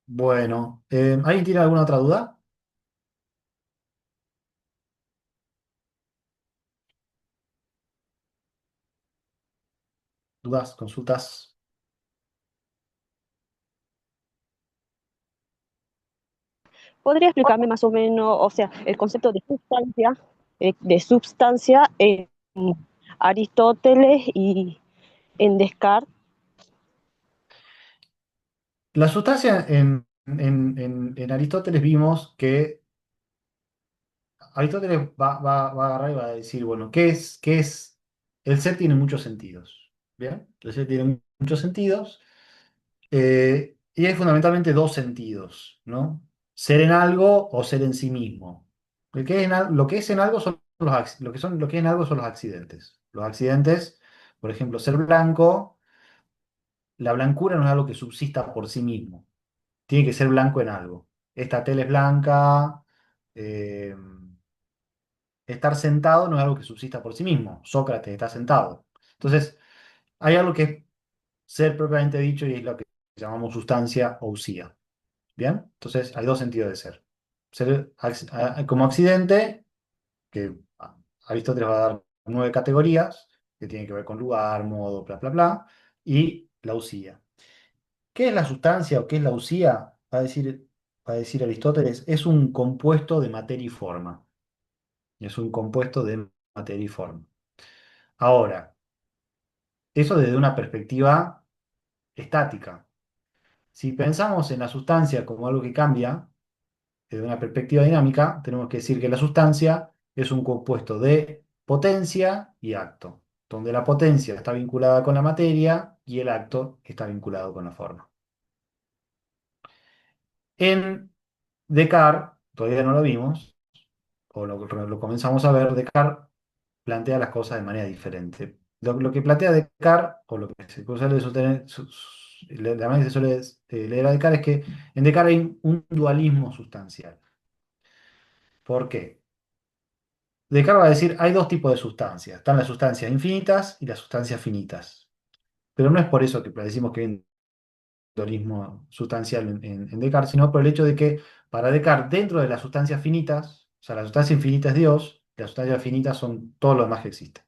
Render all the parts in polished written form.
Bueno, ¿alguien tiene alguna otra duda? ¿Dudas, consultas? ¿Podría explicarme más o menos, o sea, el concepto de substancia en Aristóteles y en Descartes? La sustancia en Aristóteles vimos que Aristóteles va a agarrar y va a decir, bueno, qué es? El ser tiene muchos sentidos, ¿bien? El ser tiene muchos sentidos y hay fundamentalmente dos sentidos, ¿no? Ser en algo o ser en sí mismo. Lo que es en algo son lo que es en algo son los accidentes. Los accidentes, por ejemplo, ser blanco, la blancura no es algo que subsista por sí mismo. Tiene que ser blanco en algo. Esta tela es blanca. eh, Estar sentado no es algo que subsista por sí mismo. Sócrates está sentado. Entonces, hay algo que es ser propiamente dicho y es lo que llamamos sustancia o usía. ¿Bien? Entonces, hay dos sentidos de ser. Ser como accidente, que Aristóteles va a dar 9 categorías, que tienen que ver con lugar, modo, bla, bla, bla, y la usía. ¿Qué es la sustancia o qué es la usía? Va a decir Aristóteles, es un compuesto de materia y forma. Es un compuesto de materia y forma. Ahora, eso desde una perspectiva estática. Si pensamos en la sustancia como algo que cambia, desde una perspectiva dinámica, tenemos que decir que la sustancia es un compuesto de potencia y acto, donde la potencia está vinculada con la materia y el acto está vinculado con la forma. En Descartes, todavía no lo vimos, o lo comenzamos a ver, Descartes plantea las cosas de manera diferente. Lo que plantea Descartes, o lo que se suele sostener, la manera que se suele leer a Descartes, es que en Descartes hay un dualismo sustancial. ¿Por qué? Descartes va a decir, hay dos tipos de sustancias. Están las sustancias infinitas y las sustancias finitas. Pero no es por eso que decimos que hay un dualismo sustancial en Descartes, sino por el hecho de que para Descartes, dentro de las sustancias finitas, o sea, la sustancia infinita es Dios, las sustancias finitas son todo lo demás que existe.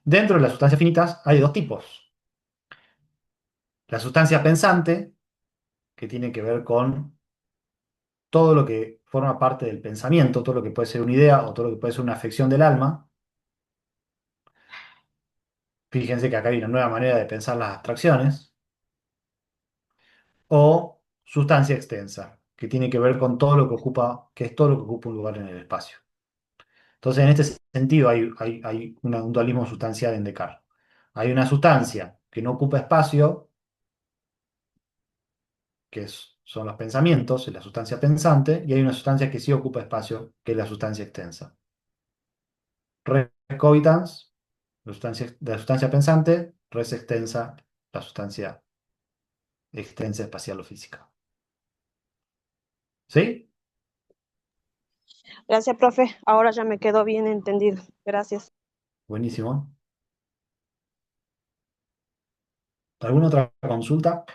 Dentro de las sustancias finitas hay dos tipos. La sustancia pensante, que tiene que ver con todo lo que forma parte del pensamiento, todo lo que puede ser una idea o todo lo que puede ser una afección del alma. Fíjense que acá hay una nueva manera de pensar las abstracciones. O sustancia extensa, que tiene que ver con todo lo que ocupa, que es todo lo que ocupa un lugar en el espacio. Entonces, en este sentido, hay un dualismo sustancial en Descartes. Hay una sustancia que no ocupa espacio, son los pensamientos, es la sustancia pensante, y hay una sustancia que sí ocupa espacio, que es la sustancia extensa. Res cogitans, la sustancia pensante; res extensa, la sustancia extensa espacial o física. ¿Sí? Gracias, profe. Ahora ya me quedó bien entendido. Gracias. Buenísimo. ¿Alguna otra consulta?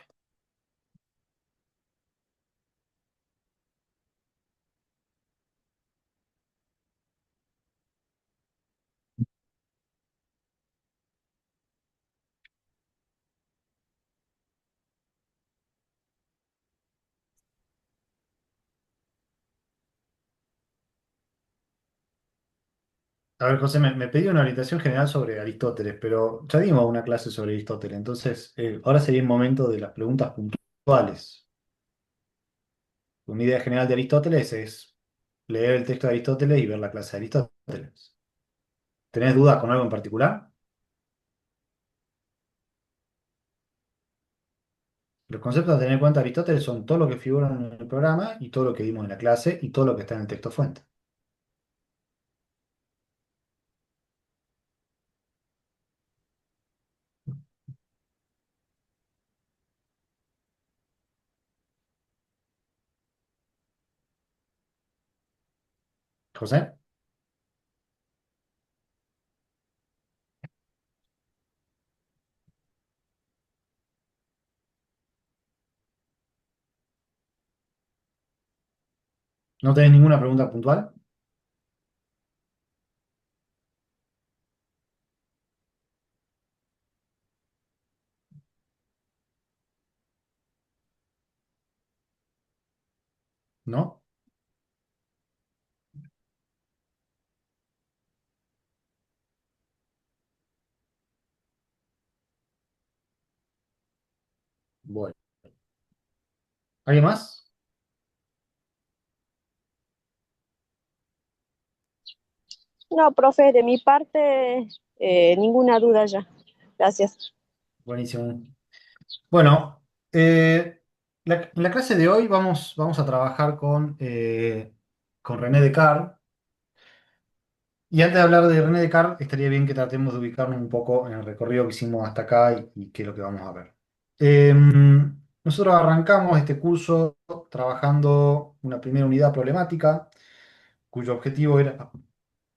A ver, José, me pedí una orientación general sobre Aristóteles, pero ya dimos una clase sobre Aristóteles, entonces ahora sería el momento de las preguntas puntuales. Una idea general de Aristóteles es leer el texto de Aristóteles y ver la clase de Aristóteles. ¿Tenés dudas con algo en particular? Los conceptos a tener en cuenta de Aristóteles son todo lo que figura en el programa y todo lo que dimos en la clase y todo lo que está en el texto fuente. José, ¿No tenés ninguna pregunta puntual? ¿No? Bueno. ¿Alguien más? No, profe, de mi parte, ninguna duda ya. Gracias. Buenísimo. Bueno, en la clase de hoy vamos a trabajar con René Descartes. Y antes de hablar de René Descartes, estaría bien que tratemos de ubicarnos un poco en el recorrido que hicimos hasta acá y qué es lo que vamos a ver. Nosotros arrancamos este curso trabajando una primera unidad problemática, cuyo objetivo era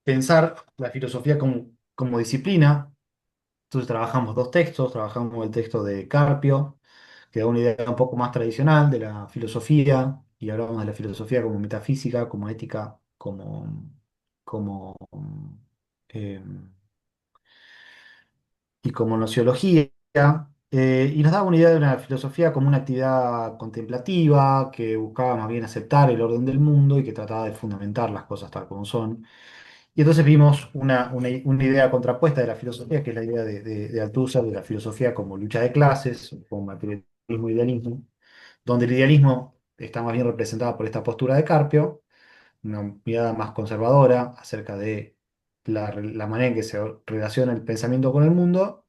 pensar la filosofía como disciplina. Entonces trabajamos dos textos, trabajamos el texto de Carpio, que da una idea un poco más tradicional de la filosofía, y hablamos de la filosofía como metafísica, como ética, como, eh, y como nociología, y nos daba una idea de una filosofía como una actividad contemplativa, que buscaba más bien aceptar el orden del mundo y que trataba de fundamentar las cosas tal como son. Y entonces vimos una idea contrapuesta de la filosofía, que es la idea de Althusser, de la filosofía como lucha de clases, como materialismo e idealismo, donde el idealismo está más bien representado por esta postura de Carpio, una mirada más conservadora acerca de la manera en que se relaciona el pensamiento con el mundo,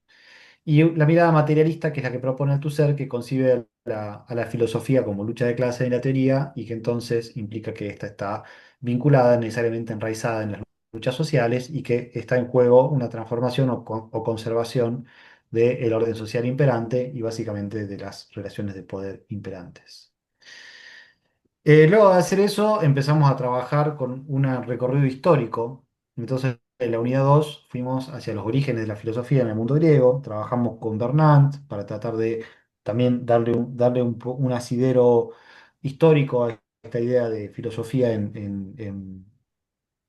y la mirada materialista, que es la que propone Althusser, que concibe a la filosofía como lucha de clase en la teoría y que entonces implica que ésta está vinculada, necesariamente enraizada en las luchas sociales y que está en juego una transformación o conservación del orden social imperante y básicamente de las relaciones de poder imperantes. Luego de hacer eso, empezamos a trabajar con un recorrido histórico. Entonces, en la unidad 2 fuimos hacia los orígenes de la filosofía en el mundo griego. Trabajamos con Bernard para tratar de también darle un asidero histórico a esta idea de filosofía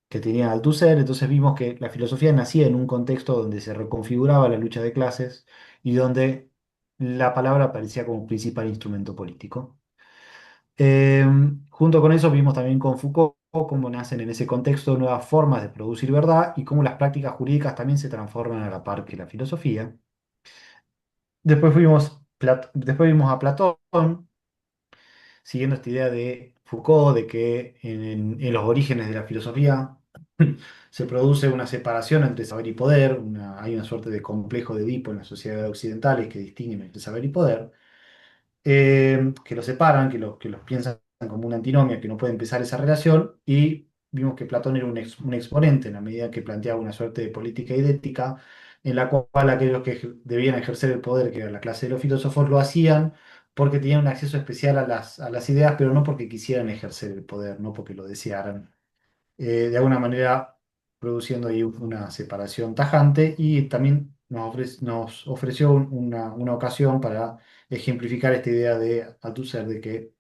que tenía Althusser. Entonces vimos que la filosofía nacía en un contexto donde se reconfiguraba la lucha de clases y donde la palabra aparecía como principal instrumento político. Eh, Junto con eso vimos también con Foucault cómo nacen en ese contexto nuevas formas de producir verdad y cómo las prácticas jurídicas también se transforman a la par que la filosofía. Después vimos a Platón, siguiendo esta idea de Foucault, de que en los orígenes de la filosofía se produce una separación entre saber y poder, hay una suerte de complejo de Edipo en las sociedades occidentales que distinguen entre saber y poder. Que los separan, que los piensan como una antinomia, que no puede empezar esa relación, y vimos que Platón era un exponente en la medida que planteaba una suerte de política y de ética, en la cual aquellos que debían ejercer el poder, que era la clase de los filósofos, lo hacían porque tenían un acceso especial a las ideas, pero no porque quisieran ejercer el poder, no porque lo desearan, de alguna manera produciendo ahí una separación tajante y también nos ofreció una ocasión para ejemplificar esta idea de Althusser de que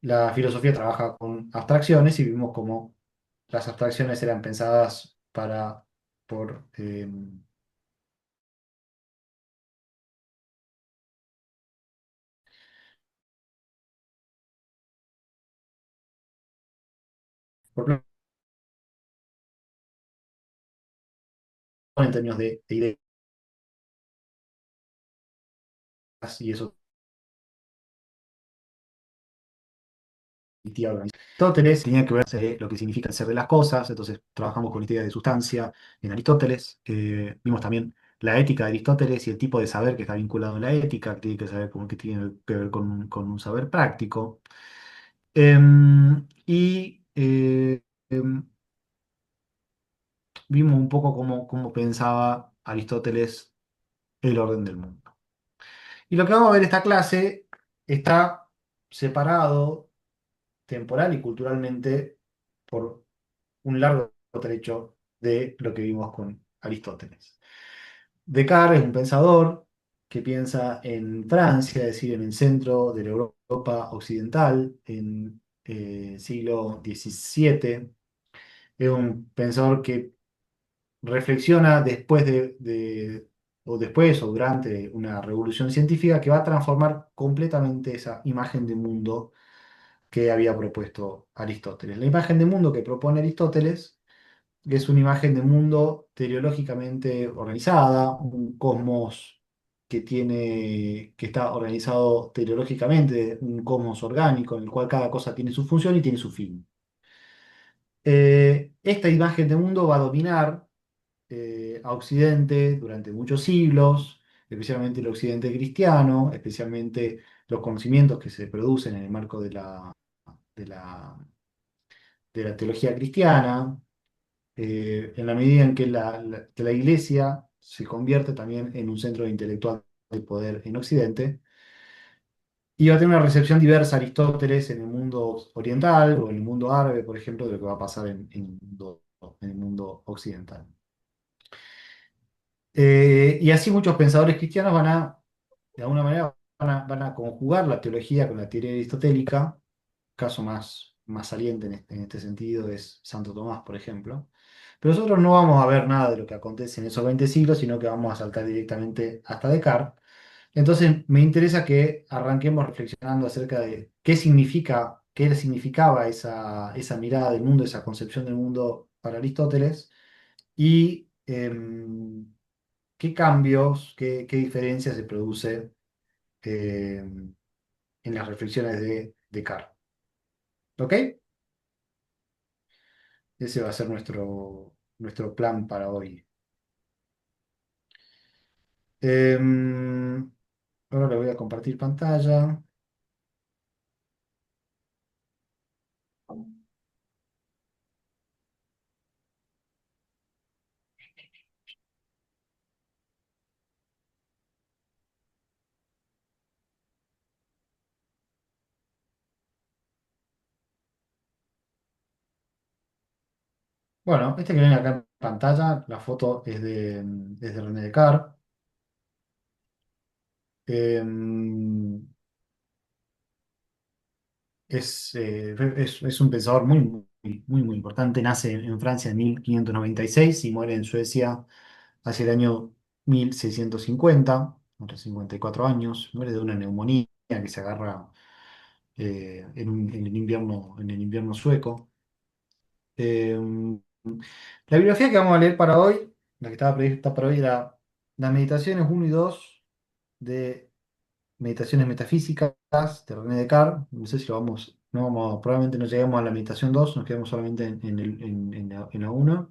la filosofía trabaja con abstracciones y vimos cómo las abstracciones eran pensadas por en términos de ideas y eso. Aristóteles tenía que ver lo que significa el ser de las cosas, entonces trabajamos con esta idea de sustancia en Aristóteles. Vimos también la ética de Aristóteles y el tipo de saber que está vinculado a la ética, que tiene que saber como que tiene que ver con un saber práctico. Y vimos un poco cómo pensaba Aristóteles el orden del mundo. Y lo que vamos a ver esta clase está separado temporal y culturalmente por un largo trecho de lo que vimos con Aristóteles. Descartes es un pensador que piensa en Francia, es decir, en el centro de la Europa occidental, siglo XVII. Es un pensador que reflexiona o después o durante una revolución científica que va a transformar completamente esa imagen de mundo que había propuesto Aristóteles. La imagen de mundo que propone Aristóteles es una imagen de mundo teleológicamente organizada, un cosmos que está organizado teleológicamente, un cosmos orgánico en el cual cada cosa tiene su función y tiene su fin. Esta imagen de mundo va a dominar a Occidente durante muchos siglos, especialmente el Occidente cristiano, especialmente los conocimientos que se producen en el marco de la, de la teología cristiana, en la medida en que que la Iglesia se convierte también en un centro intelectual de poder en Occidente, y va a tener una recepción diversa Aristóteles en el mundo oriental o en el mundo árabe, por ejemplo, de lo que va a pasar en el mundo occidental. Y así muchos pensadores cristianos de alguna manera, van a conjugar la teología con la teoría aristotélica. Caso más saliente en este sentido es Santo Tomás, por ejemplo. Pero nosotros no vamos a ver nada de lo que acontece en esos 20 siglos, sino que vamos a saltar directamente hasta Descartes. Entonces, me interesa que arranquemos reflexionando acerca de qué significaba esa mirada del mundo, esa concepción del mundo para Aristóteles y qué cambios, qué diferencias se produce en las reflexiones de Descartes. ¿Ok? Ese va a ser nuestro plan para hoy. Em, Ahora le voy a compartir pantalla. Bueno, este que viene acá en pantalla, la foto es de René Descartes. Em, es un pensador muy importante. Nace en Francia en 1596 y muere en Suecia hacia el año 1650, a los 54 años. Muere de una neumonía que se agarra en el invierno sueco. Eh, la bibliografía que vamos a leer para hoy, la que estaba prevista para hoy, era las meditaciones uno y 2 de Meditaciones Metafísicas de René Descartes. No sé si lo vamos, no vamos, probablemente no lleguemos a la meditación 2, nos quedamos solamente en la 1.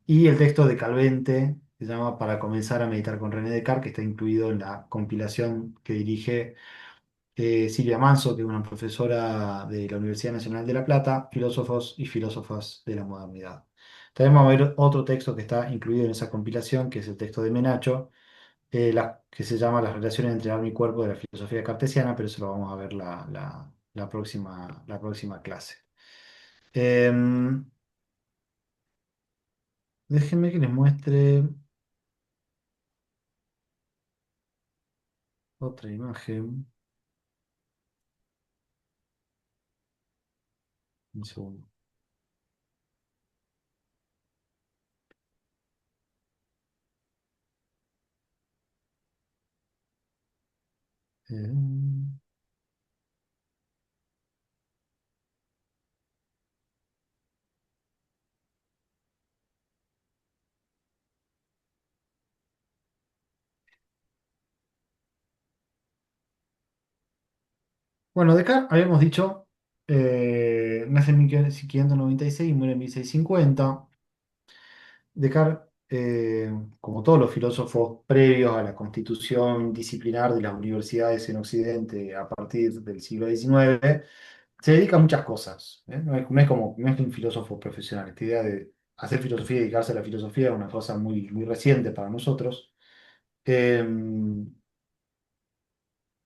Y el texto de Calvente, que se llama Para comenzar a meditar con René Descartes, que está incluido en la compilación que dirige Silvia Manso, que es una profesora de la Universidad Nacional de La Plata, Filósofos y Filósofas de la Modernidad. También vamos a ver otro texto que está incluido en esa compilación, que es el texto de Menacho, que se llama Las relaciones entre alma y cuerpo de la filosofía cartesiana, pero eso lo vamos a ver la próxima clase. Em, Déjenme que les muestre otra imagen. Un segundo. Em, Bueno, Descartes, habíamos dicho, nace en 1596 y muere en 1650. Descartes, como todos los filósofos previos a la constitución disciplinar de las universidades en Occidente a partir del siglo XIX, se dedica a muchas cosas, ¿eh? No es un filósofo profesional. Esta idea de hacer filosofía y dedicarse a la filosofía es una cosa muy reciente para nosotros. Eh,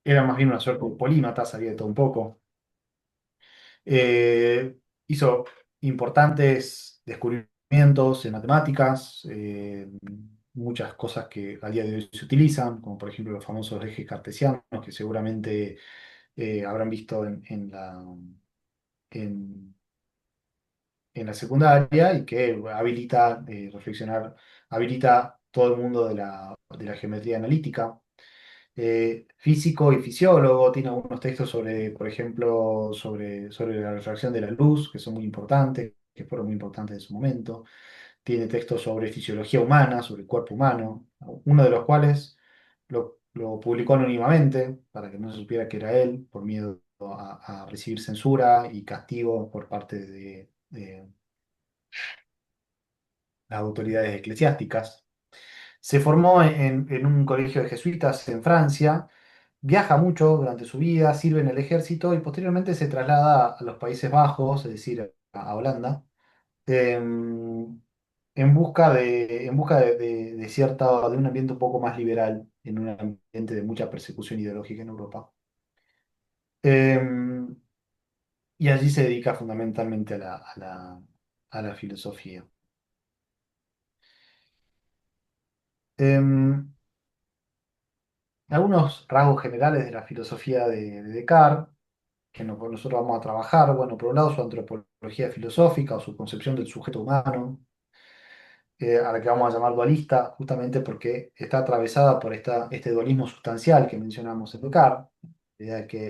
Era más bien una suerte de polímata, sabía de todo un poco. Hizo importantes descubrimientos en matemáticas, muchas cosas que a día de hoy se utilizan, como por ejemplo los famosos ejes cartesianos, que seguramente habrán visto en, en la secundaria y que habilita reflexionar, habilita todo el mundo de la geometría analítica. Físico y fisiólogo, tiene algunos textos sobre, por ejemplo, sobre la refracción de la luz, que son muy importantes, que fueron muy importantes en su momento. Tiene textos sobre fisiología humana, sobre el cuerpo humano, uno de los cuales lo publicó anónimamente para que no se supiera que era él, por miedo a recibir censura y castigo por parte de las autoridades eclesiásticas. Se formó en un colegio de jesuitas en Francia, viaja mucho durante su vida, sirve en el ejército y posteriormente se traslada a los Países Bajos, es decir, a Holanda, en busca de un ambiente un poco más liberal, en un ambiente de mucha persecución ideológica en Europa. Em, y allí se dedica fundamentalmente a la filosofía. Em, Algunos rasgos generales de la filosofía de Descartes, que nosotros vamos a trabajar, bueno, por un lado su antropología filosófica o su concepción del sujeto humano, a la que vamos a llamar dualista, justamente porque está atravesada por este dualismo sustancial que mencionamos en Descartes, la idea de que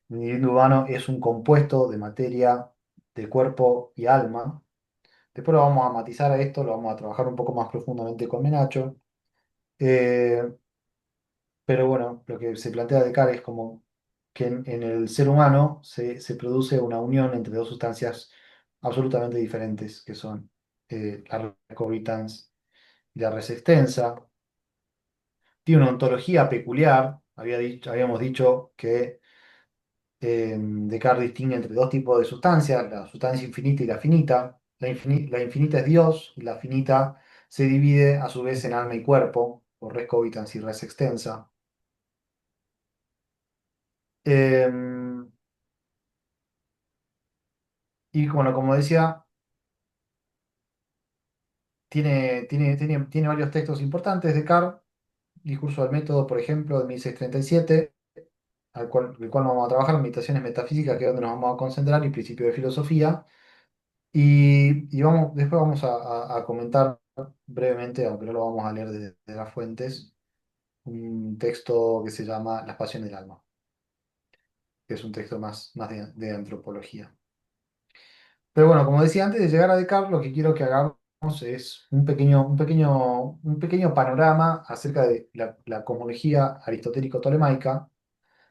el individuo humano es un compuesto de materia, de cuerpo y alma. Después lo vamos a matizar a esto, lo vamos a trabajar un poco más profundamente con Menacho. Eh, pero bueno, lo que se plantea Descartes es como que en el ser humano se produce una unión entre dos sustancias absolutamente diferentes, que son la res cogitans y la res extensa. Tiene una ontología peculiar. Habíamos dicho que Descartes distingue entre dos tipos de sustancias, la sustancia infinita y la finita. La infinita es Dios y la finita se divide a su vez en alma y cuerpo, por res cogitans y res extensa. Em, y bueno, como decía, tiene varios textos importantes. Descartes, Discurso del Método, por ejemplo, de 1637, el cual no vamos a trabajar, Meditaciones Metafísicas, que es donde nos vamos a concentrar, y Principio de Filosofía. Después vamos a comentar brevemente, aunque no lo vamos a leer de las fuentes, un texto que se llama Las Pasiones del Alma, que es un texto más de antropología. Pero bueno, como decía antes de llegar a Descartes, lo que quiero que hagamos es un pequeño panorama acerca de la cosmología aristotélico-tolemaica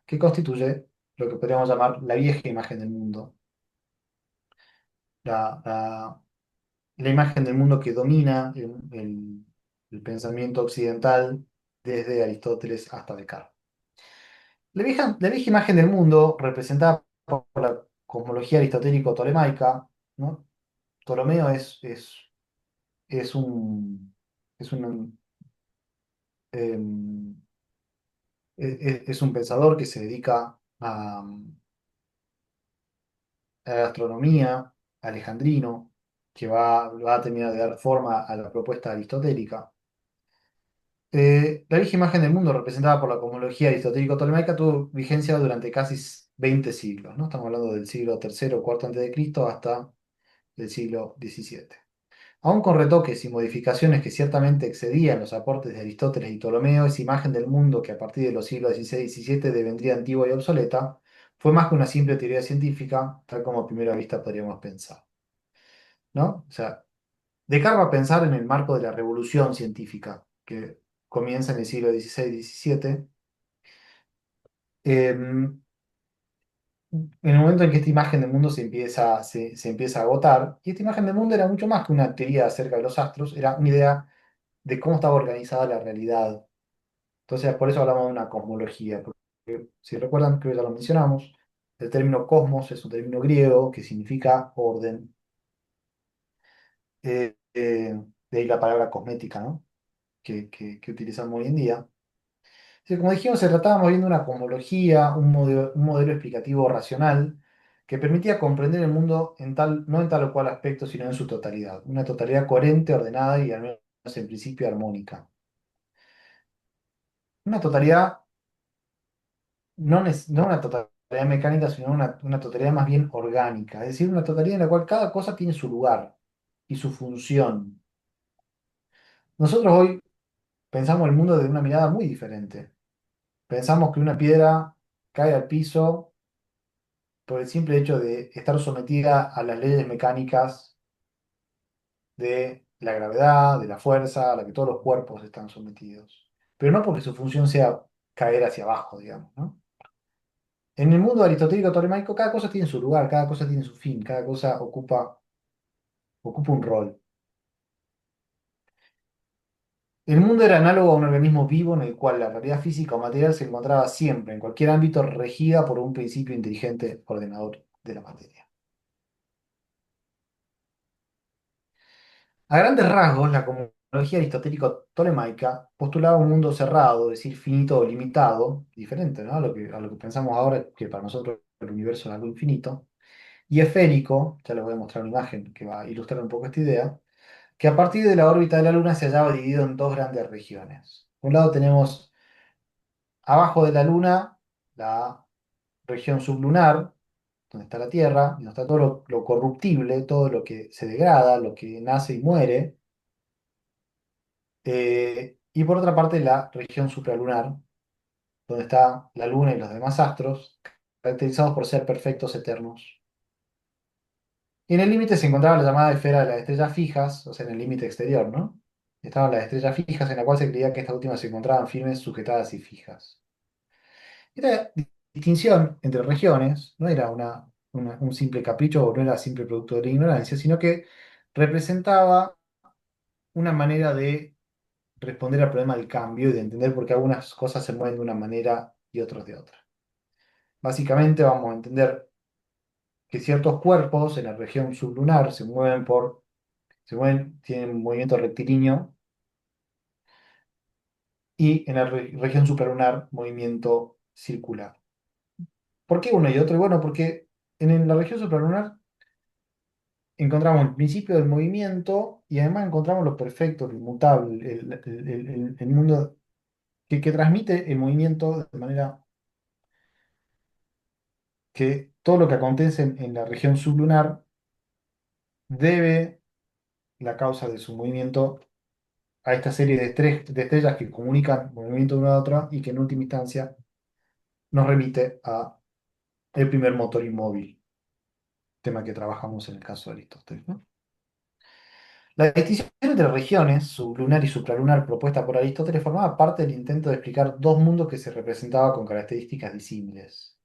que constituye lo que podríamos llamar la vieja imagen del mundo, la, la- la imagen del mundo que domina el pensamiento occidental desde Aristóteles hasta Descartes. La vieja imagen del mundo, representada por la cosmología aristotélico-tolemaica, ¿no? Ptolomeo es un, es un, em, es un pensador que se dedica a la astronomía, alejandrino, que va a terminar de dar forma a la propuesta aristotélica. La vieja imagen del mundo representada por la cosmología aristotélico-ptolemaica tuvo vigencia durante casi 20 siglos, ¿no? Estamos hablando del siglo tercero o cuarto antes de Cristo hasta el siglo XVII. Aun con retoques y modificaciones que ciertamente excedían los aportes de Aristóteles y Ptolomeo, esa imagen del mundo que a partir de los siglos XVI y XVII devendría antigua y obsoleta, fue más que una simple teoría científica, tal como a primera vista podríamos pensar, ¿no? O sea, Descartes va a pensar en el marco de la revolución científica que comienza en el siglo XVI-XVII, en el momento en que esta imagen del mundo se empieza a agotar, y esta imagen del mundo era mucho más que una teoría acerca de los astros, era una idea de cómo estaba organizada la realidad. Entonces, por eso hablamos de una cosmología, porque si recuerdan, creo que ya lo mencionamos, el término cosmos es un término griego que significa orden, de ahí la palabra cosmética, ¿no? Que utilizamos hoy en día. Sí, como dijimos, se trataba más bien de una cosmología, un modelo explicativo racional que permitía comprender el mundo no en tal o cual aspecto, sino en su totalidad. Una totalidad coherente, ordenada y al menos en principio armónica. Una totalidad, no una totalidad mecánica, sino una totalidad más bien orgánica, es decir, una totalidad en la cual cada cosa tiene su lugar y su función. Nosotros hoy pensamos el mundo de una mirada muy diferente. Pensamos que una piedra cae al piso por el simple hecho de estar sometida a las leyes mecánicas de la gravedad, de la fuerza, a la que todos los cuerpos están sometidos. Pero no porque su función sea caer hacia abajo, digamos, ¿no? En el mundo aristotélico tolemaico, cada cosa tiene su lugar, cada cosa tiene su fin, cada cosa ocupa un rol. El mundo era análogo a un organismo vivo en el cual la realidad física o material se encontraba siempre, en cualquier ámbito, regida por un principio inteligente ordenador de la materia. A grandes rasgos, la cosmología aristotélico-tolemaica postulaba un mundo cerrado, es decir, finito o limitado, diferente, ¿no? A lo que pensamos ahora, que para nosotros el universo es algo infinito, y esférico, ya les voy a mostrar una imagen que va a ilustrar un poco esta idea, que a partir de la órbita de la Luna se hallaba dividido en dos grandes regiones. Por un lado tenemos abajo de la Luna la región sublunar, donde está la Tierra, donde está todo lo corruptible, todo lo que se degrada, lo que nace y muere. Y por otra parte, la región supralunar, donde está la Luna y los demás astros, caracterizados por ser perfectos eternos. Y en el límite se encontraba la llamada esfera de las estrellas fijas, o sea, en el límite exterior, ¿no? Estaban las estrellas fijas, en la cual se creía que estas últimas se encontraban firmes, sujetadas y fijas. Esta distinción entre regiones no era un simple capricho o no era simple producto de la ignorancia, sino que representaba una manera de responder al problema del cambio y de entender por qué algunas cosas se mueven de una manera y otras de otra. Básicamente vamos a entender que ciertos cuerpos en la región sublunar tienen un movimiento rectilíneo y en la región supralunar movimiento circular. ¿Por qué uno y otro? Y bueno, porque en la región supralunar encontramos el principio del movimiento y además encontramos lo perfecto, lo inmutable, el mundo que transmite el movimiento de manera que todo lo que acontece en la región sublunar debe la causa de su movimiento a esta serie de estrellas que comunican movimiento de una a otra y que en última instancia nos remite a el primer motor inmóvil, tema que trabajamos en el caso de Aristóteles, ¿no? La distinción entre regiones, sublunar y supralunar, propuesta por Aristóteles, formaba parte del intento de explicar dos mundos que se representaban con características disímiles.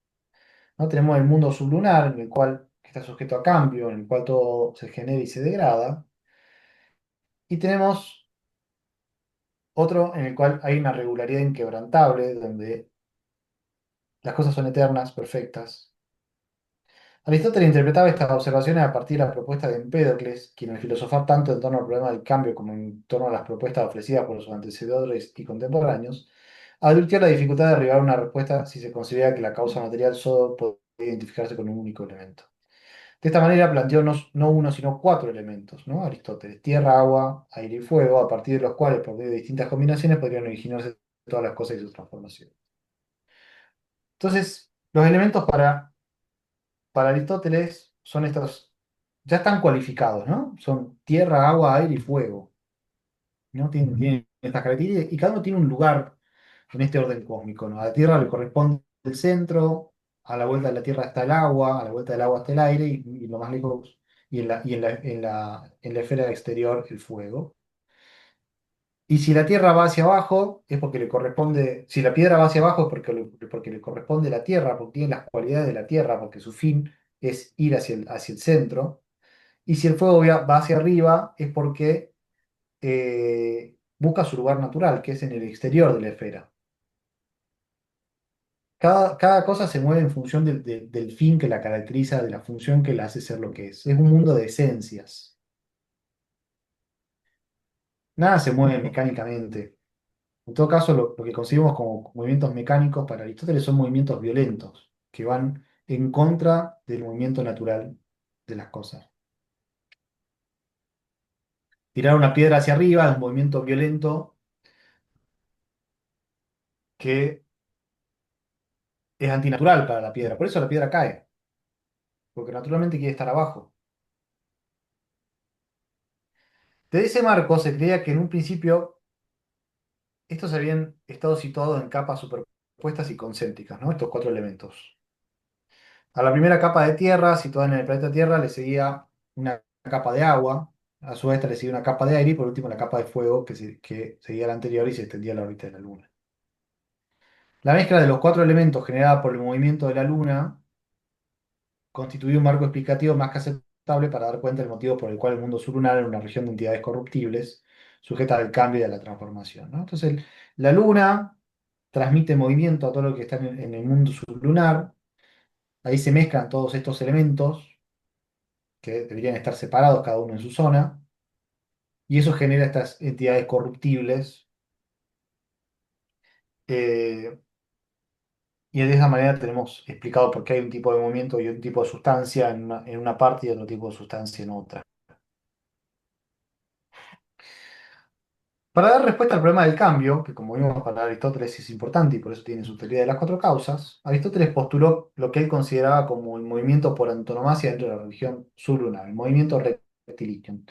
¿No? Tenemos el mundo sublunar, en el cual está sujeto a cambio, en el cual todo se genera y se degrada, y tenemos otro en el cual hay una regularidad inquebrantable, donde las cosas son eternas, perfectas. Aristóteles interpretaba estas observaciones a partir de la propuesta de Empédocles, quien al filosofar tanto en torno al problema del cambio como en torno a las propuestas ofrecidas por sus antecesores y contemporáneos, advirtió la dificultad de arribar a una respuesta si se considera que la causa material solo puede identificarse con un único elemento. De esta manera planteó no uno, sino cuatro elementos, ¿no? Aristóteles: tierra, agua, aire y fuego, a partir de los cuales, por medio de distintas combinaciones, podrían originarse todas las cosas y sus transformaciones. Entonces, los elementos para Aristóteles son estos, ya están cualificados, ¿no? Son tierra, agua, aire y fuego, ¿no? Tienen estas características y cada uno tiene un lugar en este orden cósmico, ¿no? A la tierra le corresponde el centro, a la vuelta de la tierra está el agua, a la vuelta del agua está el aire y lo más lejos, y en la esfera exterior el fuego. Y si la tierra va hacia abajo, es porque le corresponde, si la piedra va hacia abajo es porque le corresponde la tierra, porque tiene las cualidades de la tierra, porque su fin es ir hacia el centro. Y si el fuego va hacia arriba, es porque busca su lugar natural, que es en el exterior de la esfera. Cada cosa se mueve en función del fin que la caracteriza, de la función que la hace ser lo que es. Es un mundo de esencias. Nada se mueve mecánicamente. En todo caso, lo que concebimos como movimientos mecánicos para Aristóteles son movimientos violentos, que van en contra del movimiento natural de las cosas. Tirar una piedra hacia arriba es un movimiento violento que es antinatural para la piedra. Por eso la piedra cae, porque naturalmente quiere estar abajo. De ese marco se creía que en un principio estos habían estado situados en capas superpuestas y concéntricas, ¿no? Estos cuatro elementos. A la primera capa de tierra, situada en el planeta Tierra, le seguía una capa de agua, a su vez esta le seguía una capa de aire y por último la capa de fuego que seguía la anterior y se extendía a la órbita de la Luna. La mezcla de los cuatro elementos generada por el movimiento de la Luna constituye un marco explicativo más que aceptable para dar cuenta del motivo por el cual el mundo sublunar era una región de entidades corruptibles, sujeta al cambio y a la transformación, ¿no? Entonces, la Luna transmite movimiento a todo lo que está en el mundo sublunar, ahí se mezclan todos estos elementos que deberían estar separados cada uno en su zona, y eso genera estas entidades corruptibles, eh, y de esa manera tenemos explicado por qué hay un tipo de movimiento y un tipo de sustancia en una parte y otro tipo de sustancia en otra. Para dar respuesta al problema del cambio, que como vimos para Aristóteles es importante y por eso tiene su teoría de las cuatro causas, Aristóteles postuló lo que él consideraba como el movimiento por antonomasia dentro de la religión sublunar, el movimiento rectilíneo.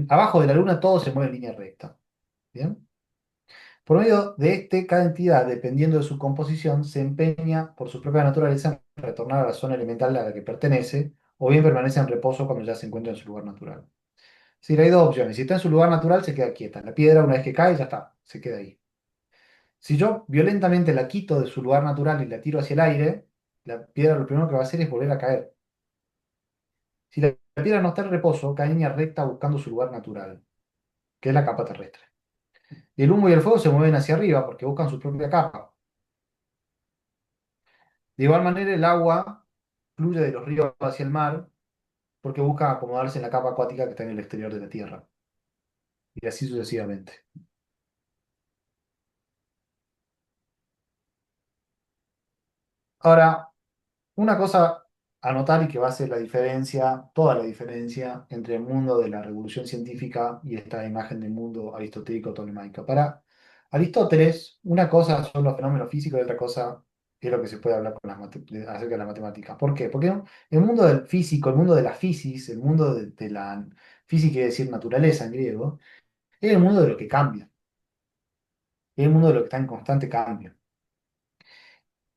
Abajo de la luna todo se mueve en línea recta. ¿Bien? Por medio de este, cada entidad, dependiendo de su composición, se empeña por su propia naturaleza en retornar a la zona elemental a la que pertenece, o bien permanece en reposo cuando ya se encuentra en su lugar natural. Si hay dos opciones. Si está en su lugar natural, se queda quieta. La piedra, una vez que cae, ya está, se queda ahí. Si yo violentamente la quito de su lugar natural y la tiro hacia el aire, la piedra lo primero que va a hacer es volver a caer. Si la piedra no está en reposo, cae en línea recta buscando su lugar natural, que es la capa terrestre. Y el humo y el fuego se mueven hacia arriba porque buscan su propia capa. De igual manera, el agua fluye de los ríos hacia el mar porque busca acomodarse en la capa acuática que está en el exterior de la Tierra. Y así sucesivamente. Ahora, una cosa a notar y que va a ser la diferencia, toda la diferencia entre el mundo de la revolución científica y esta imagen del mundo aristotélico tolemaico. Para Aristóteles, una cosa son los fenómenos físicos y otra cosa es lo que se puede hablar con acerca de la matemática. ¿Por qué? Porque el mundo del físico, el mundo de la physis, el mundo de la física, quiere decir naturaleza en griego, es el mundo de lo que cambia, es el mundo de lo que está en constante cambio.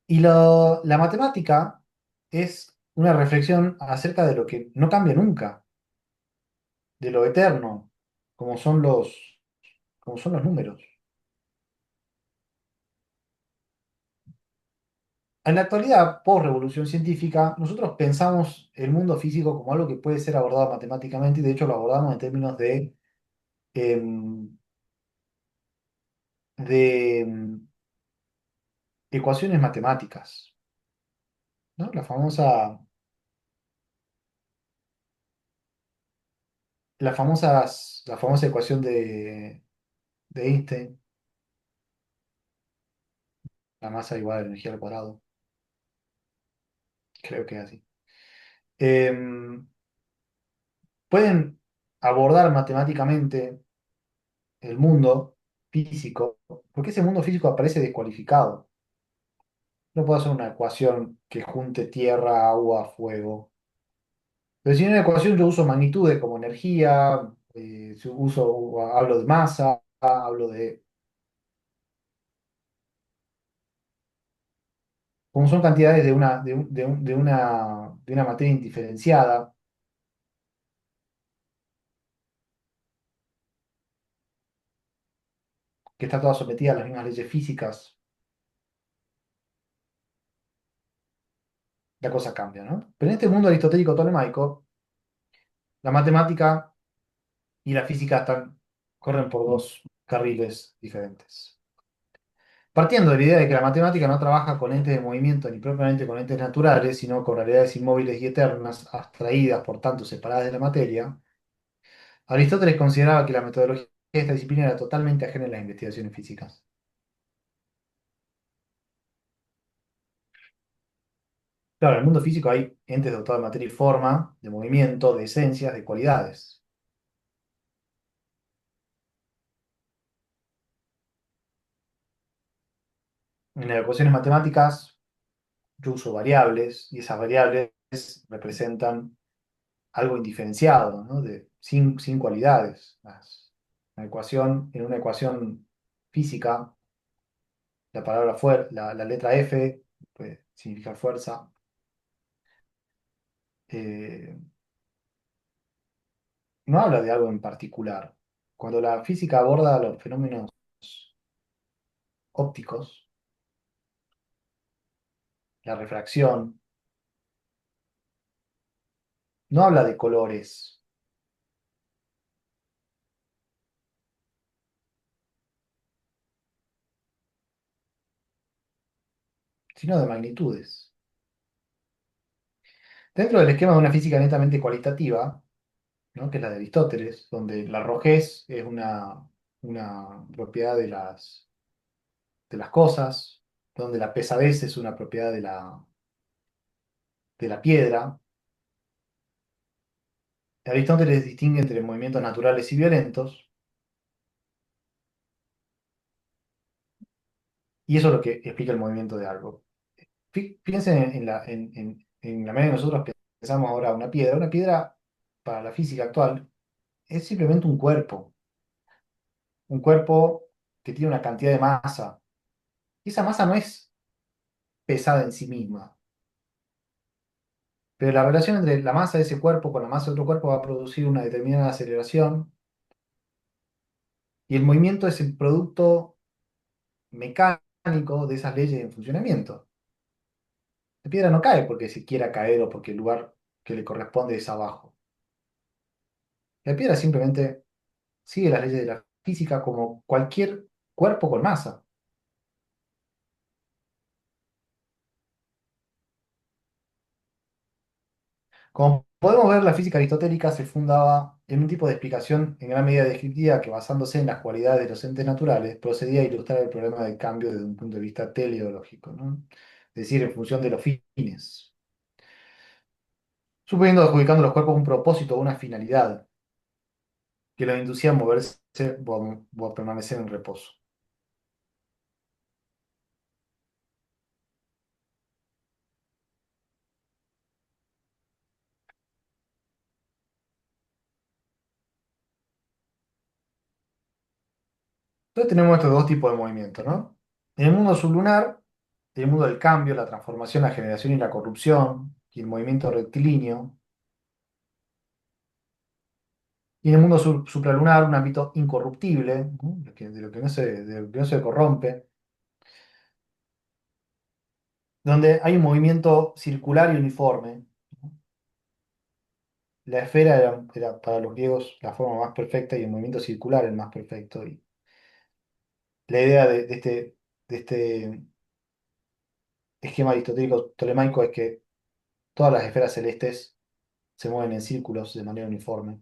Y la matemática es una reflexión acerca de lo que no cambia nunca, de lo eterno, como son como son los números. En la actualidad, post-revolución científica, nosotros pensamos el mundo físico como algo que puede ser abordado matemáticamente y de hecho lo abordamos en términos em, de ecuaciones matemáticas, ¿no? La famosa ecuación de Einstein, la masa igual a la energía al cuadrado, creo que es así. Em, Pueden abordar matemáticamente el mundo físico, porque ese mundo físico aparece descualificado. No puedo hacer una ecuación que junte tierra, agua, fuego. Pero si en una ecuación yo uso magnitudes como energía, si hablo de masa, hablo de... Como son cantidades de una materia indiferenciada, que está toda sometida a las mismas leyes físicas, la cosa cambia, ¿no? Pero en este mundo aristotélico tolemaico, la matemática y la física corren por dos carriles diferentes. Partiendo de la idea de que la matemática no trabaja con entes de movimiento ni propiamente con entes naturales, sino con realidades inmóviles y eternas, abstraídas, por tanto separadas de la materia, Aristóteles consideraba que la metodología de esta disciplina era totalmente ajena a las investigaciones físicas. Claro, en el mundo físico hay entes dotados de materia y forma, de movimiento, de esencias, de cualidades. En las ecuaciones matemáticas yo uso variables y esas variables representan algo indiferenciado, ¿no? Sin cualidades. En una ecuación física, la letra F puede significar fuerza. eh, no habla de algo en particular. Cuando la física aborda los fenómenos ópticos, la refracción, no habla de colores, sino de magnitudes. Dentro del esquema de una física netamente cualitativa, ¿no? Que es la de Aristóteles, donde la rojez es una propiedad de las cosas, donde la pesadez es una propiedad de la piedra. Aristóteles distingue entre movimientos naturales y violentos, y eso es lo que explica el movimiento de algo. Piensen en la manera que nosotros pensamos ahora una piedra. Una piedra, para la física actual, es simplemente un cuerpo que tiene una cantidad de masa. Y esa masa no es pesada en sí misma, pero la relación entre la masa de ese cuerpo con la masa de otro cuerpo va a producir una determinada aceleración, y el movimiento es el producto mecánico de esas leyes en funcionamiento. La piedra no cae porque se quiera caer o porque el lugar que le corresponde es abajo. La piedra simplemente sigue las leyes de la física como cualquier cuerpo con masa. Como podemos ver, la física aristotélica se fundaba en un tipo de explicación en gran medida descriptiva que, basándose en las cualidades de los entes naturales, procedía a ilustrar el problema del cambio desde un punto de vista teleológico, ¿no? Es decir, en función de los fines, suponiendo adjudicando a los cuerpos un propósito o una finalidad que los inducía a moverse o a permanecer en reposo. Entonces tenemos estos dos tipos de movimientos, ¿no? En el mundo sublunar, el mundo del cambio, la transformación, la generación y la corrupción, y el movimiento rectilíneo. Y en el mundo supralunar, un ámbito incorruptible, ¿no? De lo que no se corrompe, donde hay un movimiento circular y uniforme. La esfera era para los griegos la forma más perfecta y el movimiento circular el más perfecto. Y la idea de este esquema aristotélico tolemaico es que todas las esferas celestes se mueven en círculos de manera uniforme.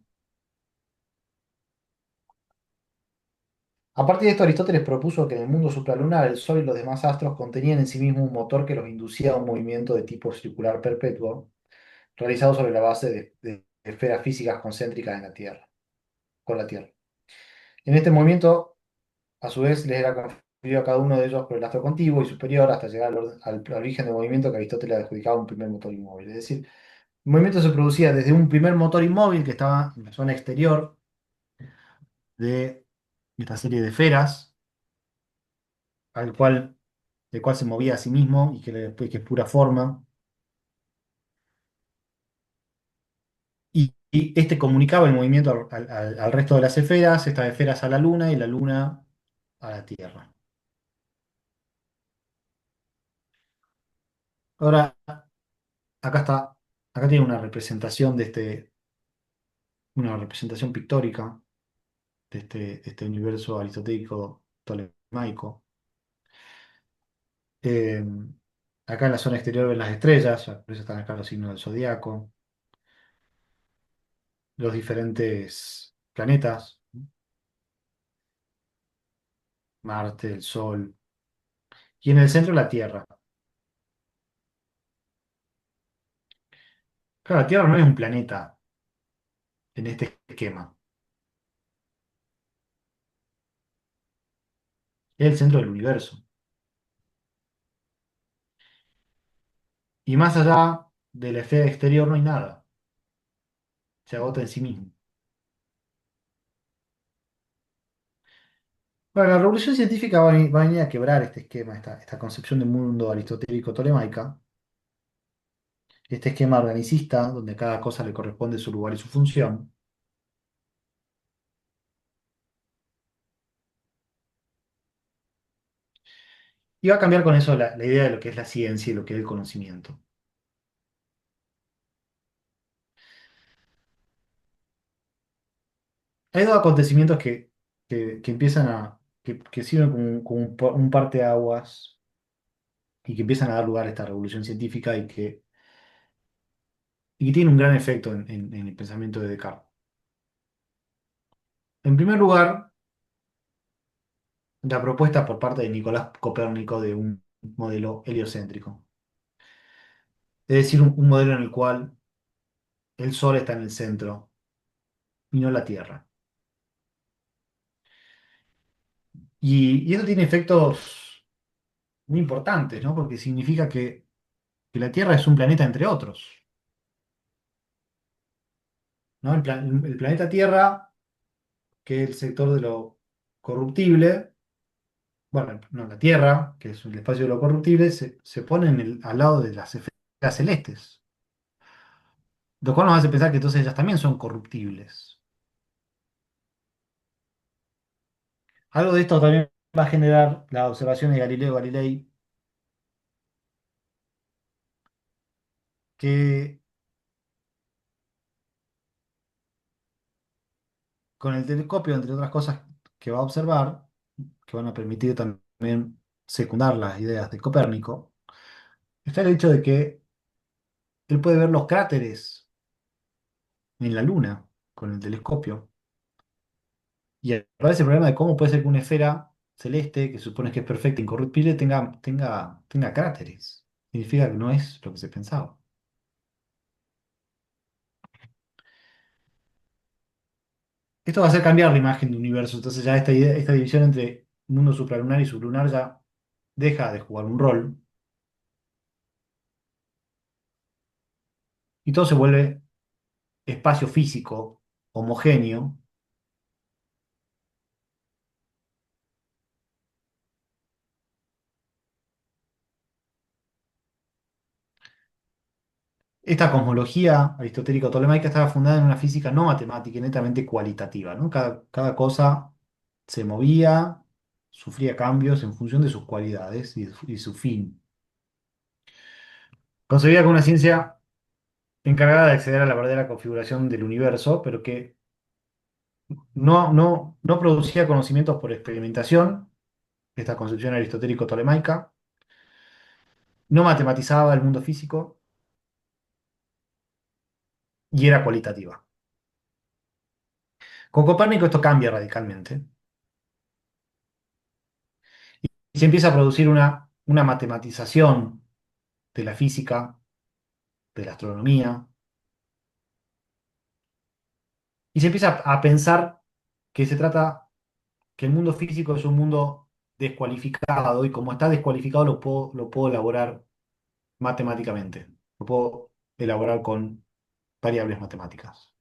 A partir de esto, Aristóteles propuso que en el mundo supralunar el Sol y los demás astros contenían en sí mismos un motor que los inducía a un movimiento de tipo circular perpetuo, realizado sobre la base de esferas físicas concéntricas con la Tierra. En este movimiento, a su vez, les era conferido a cada uno de ellos por el astro contiguo y superior hasta llegar al origen del movimiento que Aristóteles adjudicaba un primer motor inmóvil. Es decir, el movimiento se producía desde un primer motor inmóvil que estaba en la zona exterior de esta serie de esferas, al cual, el cual se movía a sí mismo y que es pura forma. Y este comunicaba el movimiento al resto de las esferas, estas esferas a la Luna y la Luna a la Tierra. Ahora, acá está, acá tiene una representación pictórica de este universo aristotélico tolemaico. Eh, Acá en la zona exterior ven las estrellas, por eso están acá los signos del zodiaco, los diferentes planetas, Marte, el Sol, y en el centro la Tierra. Claro, la Tierra no es un planeta en este esquema, es el centro del universo. Y más allá de la esfera exterior no hay nada, se agota en sí mismo. Bueno, la revolución científica va a venir a quebrar este esquema, esta concepción de mundo aristotélico-tolemaica, este esquema organicista, donde a cada cosa le corresponde su lugar y su función, y va a cambiar con eso la idea de lo que es la ciencia y lo que es el conocimiento. Hay dos acontecimientos que empiezan que sirven como un parteaguas y que empiezan a dar lugar a esta revolución científica y que tienen un gran efecto en el pensamiento de Descartes. En primer lugar, la propuesta por parte de Nicolás Copérnico de un modelo heliocéntrico, es decir, un modelo en el cual el Sol está en el centro y no la Tierra. Y eso tiene efectos muy importantes, ¿no? Porque significa que la Tierra es un planeta entre otros, ¿no? El planeta Tierra, que es el sector de lo corruptible, bueno, no, la Tierra, que es el espacio de lo corruptible, se pone al lado de las esferas celestes, lo cual nos hace pensar que entonces ellas también son corruptibles. Algo de esto también va a generar las observaciones de Galileo Galilei, que con el telescopio, entre otras cosas que va a observar, que van a permitir también secundar las ideas de Copérnico, está el hecho de que él puede ver los cráteres en la Luna con el telescopio. Y aparece el problema de cómo puede ser que una esfera celeste, que supone que es perfecta, incorruptible, tenga cráteres. Significa que no es lo que se pensaba. Esto va a hacer cambiar la imagen del universo. Entonces ya esta división entre mundo supralunar y sublunar ya deja de jugar un rol y todo se vuelve espacio físico homogéneo. Esta cosmología aristotélico-tolemaica estaba fundada en una física no matemática y netamente cualitativa, ¿no? Cada cosa se movía, sufría cambios en función de sus cualidades y su fin. Concebida como una ciencia encargada de acceder a la verdadera configuración del universo, pero que no producía conocimientos por experimentación, esta concepción aristotélico-tolemaica, no matematizaba el mundo físico y era cualitativa. Con Copérnico esto cambia radicalmente y se empieza a producir una matematización de la física, de la astronomía, y se empieza a pensar que se trata, que el mundo físico es un mundo descualificado y como está descualificado lo puedo elaborar matemáticamente, lo puedo elaborar con variables matemáticas.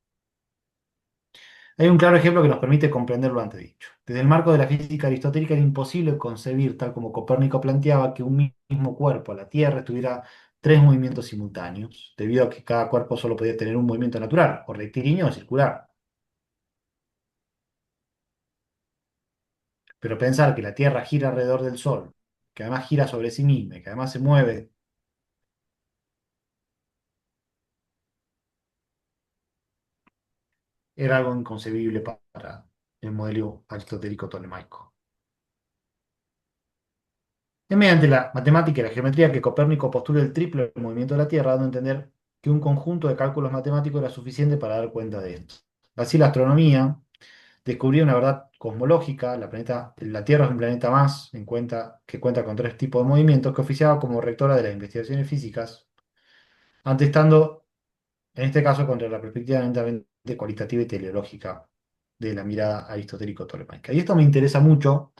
Hay un claro ejemplo que nos permite comprender lo antedicho. Desde el marco de la física aristotélica era imposible concebir, tal como Copérnico planteaba, que un mismo cuerpo, la Tierra, tuviera tres movimientos simultáneos, debido a que cada cuerpo solo podía tener un movimiento natural, o rectilíneo o circular. Pero pensar que la Tierra gira alrededor del Sol, que además gira sobre sí misma, y que además se mueve, era algo inconcebible para el modelo aristotélico tolemaico. Es mediante la matemática y la geometría que Copérnico postula el triple movimiento de la Tierra, dando a entender que un conjunto de cálculos matemáticos era suficiente para dar cuenta de esto. Así la astronomía descubría una verdad cosmológica, la Tierra es un planeta más, que cuenta con tres tipos de movimientos, que oficiaba como rectora de las investigaciones físicas, atestando, en este caso, contra la perspectiva netamente cualitativa y teleológica de la mirada aristotélico-tolemaica. Y esto me interesa mucho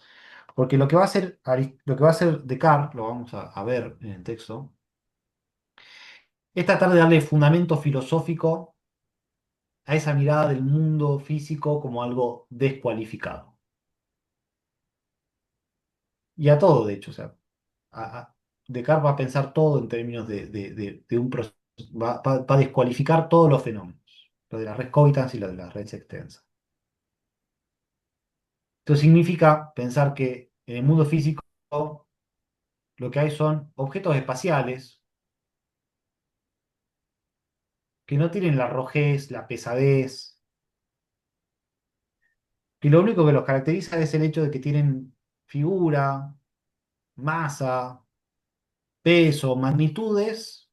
porque lo que va a hacer Descartes, lo vamos a ver en el texto, es tratar de darle fundamento filosófico a esa mirada del mundo físico como algo descualificado. Y a todo, de hecho, o sea, Descartes va a pensar todo en términos de un proceso, va a descualificar todos los fenómenos, lo de las redes coitans y lo de las redes extensas. Esto significa pensar que en el mundo físico lo que hay son objetos espaciales que no tienen la rojez, la pesadez, que lo único que los caracteriza es el hecho de que tienen figura, masa, peso, magnitudes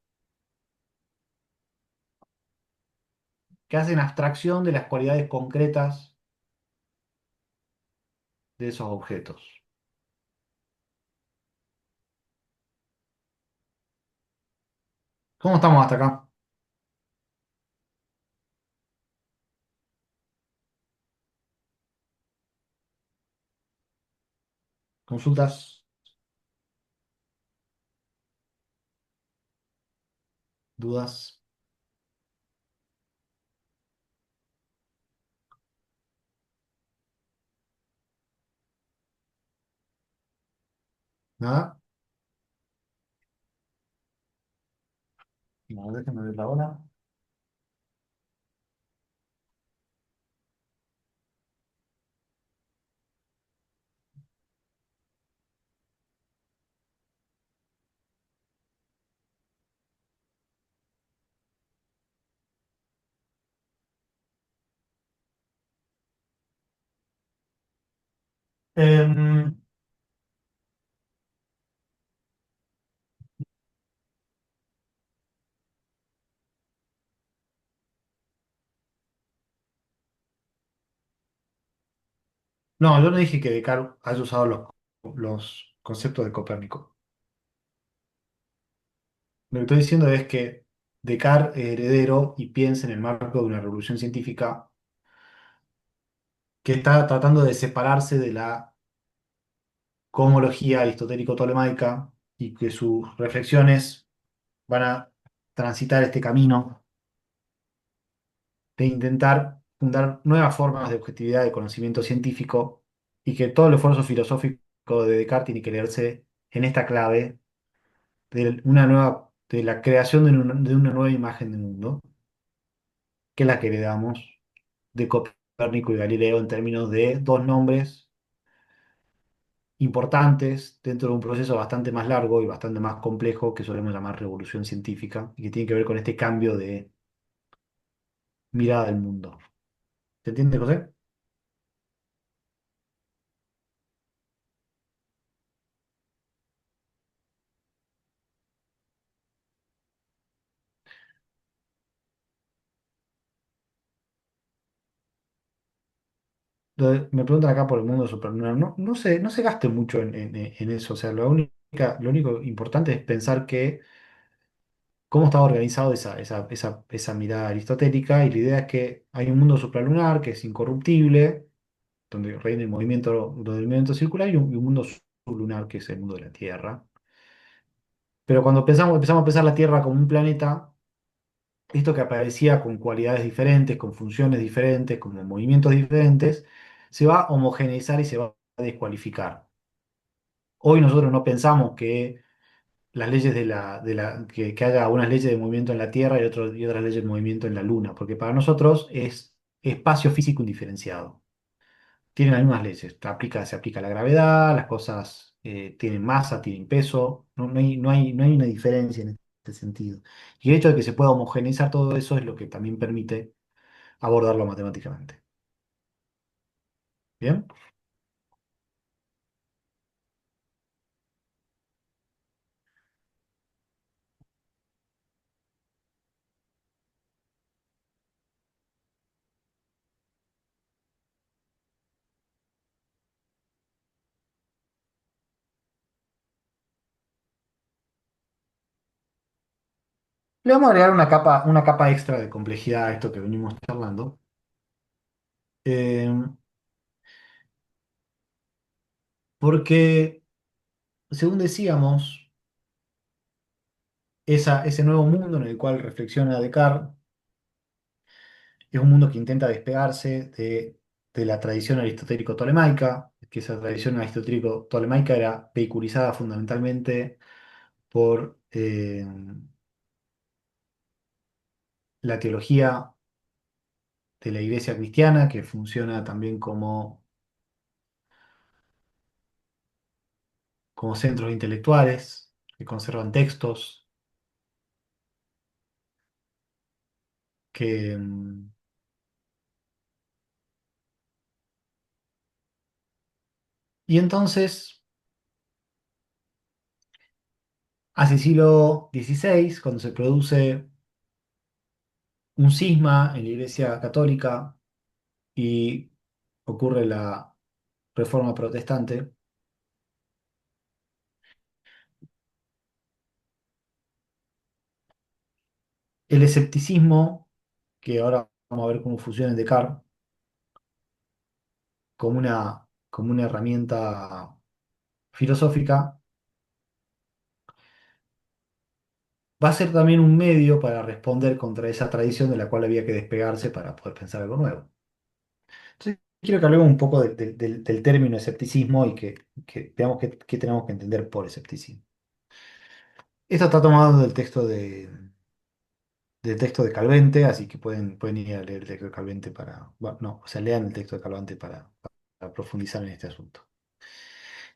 que hacen abstracción de las cualidades concretas de esos objetos. ¿Cómo estamos hasta acá? ¿Consultas? ¿Dudas? ¿Nada? No, déjenme ver la hora. Em, no, yo no dije que Descartes haya usado los conceptos de Copérnico. Lo que estoy diciendo es que Descartes es heredero y piensa en el marco de una revolución científica que está tratando de separarse de la cosmología aristotélico-tolemaica y que sus reflexiones van a transitar este camino de intentar fundar nuevas formas de objetividad de conocimiento científico y que todo el esfuerzo filosófico de Descartes tiene que leerse en esta clave de la creación de una nueva imagen del mundo, que es la que heredamos de Copérnico y Galileo en términos de dos nombres importantes dentro de un proceso bastante más largo y bastante más complejo que solemos llamar revolución científica y que tiene que ver con este cambio de mirada del mundo. ¿Se entiende, José? Me preguntan acá por el mundo supernatural. No se gaste mucho en eso. O sea, lo único importante es pensar que cómo estaba organizado esa mirada aristotélica. Y la idea es que hay un mundo supralunar que es incorruptible, donde reina el movimiento circular, y un mundo sublunar que es el mundo de la Tierra. Pero cuando empezamos a pensar la Tierra como un planeta, esto que aparecía con cualidades diferentes, con funciones diferentes, como movimientos diferentes, se va a homogeneizar y se va a descualificar. Hoy nosotros no pensamos que las leyes que haya unas leyes de movimiento en la Tierra y otras leyes de movimiento en la Luna, porque para nosotros es espacio físico indiferenciado. Tienen las mismas leyes, se aplica la gravedad, las cosas tienen masa, tienen peso, no hay una diferencia en este sentido. Y el hecho de que se pueda homogeneizar todo eso es lo que también permite abordarlo matemáticamente. ¿Bien? Le vamos a agregar una capa extra de complejidad a esto que venimos charlando. eh, Porque, según decíamos, ese nuevo mundo en el cual reflexiona Descartes es un mundo que intenta despegarse de la tradición aristotélico-tolemaica, que esa tradición aristotélico-tolemaica era vehiculizada fundamentalmente por la teología de la Iglesia cristiana, que funciona también como centros intelectuales, que conservan textos, que... y entonces, hacia el siglo XVI, cuando se produce un cisma en la Iglesia católica y ocurre la Reforma Protestante, el escepticismo, que ahora vamos a ver cómo funciona en Descartes, como una herramienta filosófica, va a ser también un medio para responder contra esa tradición de la cual había que despegarse para poder pensar algo nuevo. Entonces, quiero que hablemos un poco del término escepticismo y que veamos qué tenemos que entender por escepticismo. Esto está tomado del texto de Calvente, así que pueden ir a leer el texto de Calvente bueno, no, o sea, lean el texto de Calvente para profundizar en este asunto.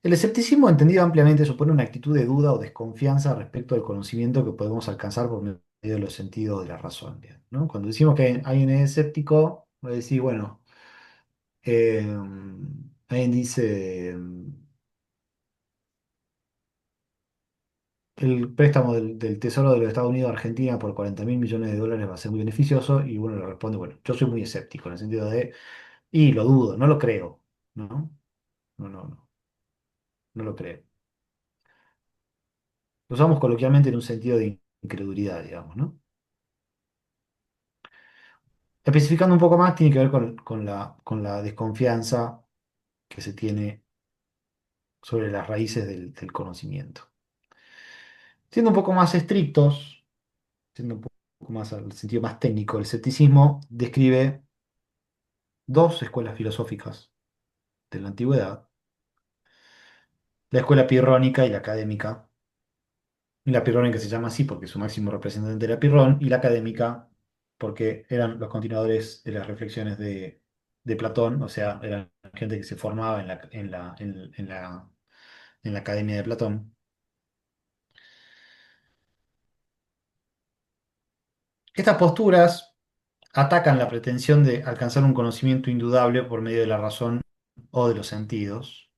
El escepticismo, entendido ampliamente, supone una actitud de duda o desconfianza respecto al conocimiento que podemos alcanzar por medio de los sentidos de la razón, digamos, ¿no? Cuando decimos que alguien es escéptico, va a decir, bueno, alguien dice, el préstamo del Tesoro de los Estados Unidos a Argentina por 40.000 millones de dólares va a ser muy beneficioso, y uno le responde, bueno, yo soy muy escéptico en el sentido y lo dudo, no lo creo, ¿no? No, no, no, no lo creo. Lo usamos coloquialmente en un sentido de incredulidad, digamos, ¿no? Especificando un poco más, tiene que ver con la desconfianza que se tiene sobre las raíces del conocimiento. Siendo un poco más estrictos, siendo un poco más al sentido más técnico, el escepticismo describe dos escuelas filosóficas de la antigüedad, la escuela pirrónica y la académica. Y la pirrónica se llama así porque su máximo representante era Pirrón, y la académica porque eran los continuadores de las reflexiones de Platón, o sea, eran gente que se formaba en la academia de Platón. Estas posturas atacan la pretensión de alcanzar un conocimiento indudable por medio de la razón o de los sentidos,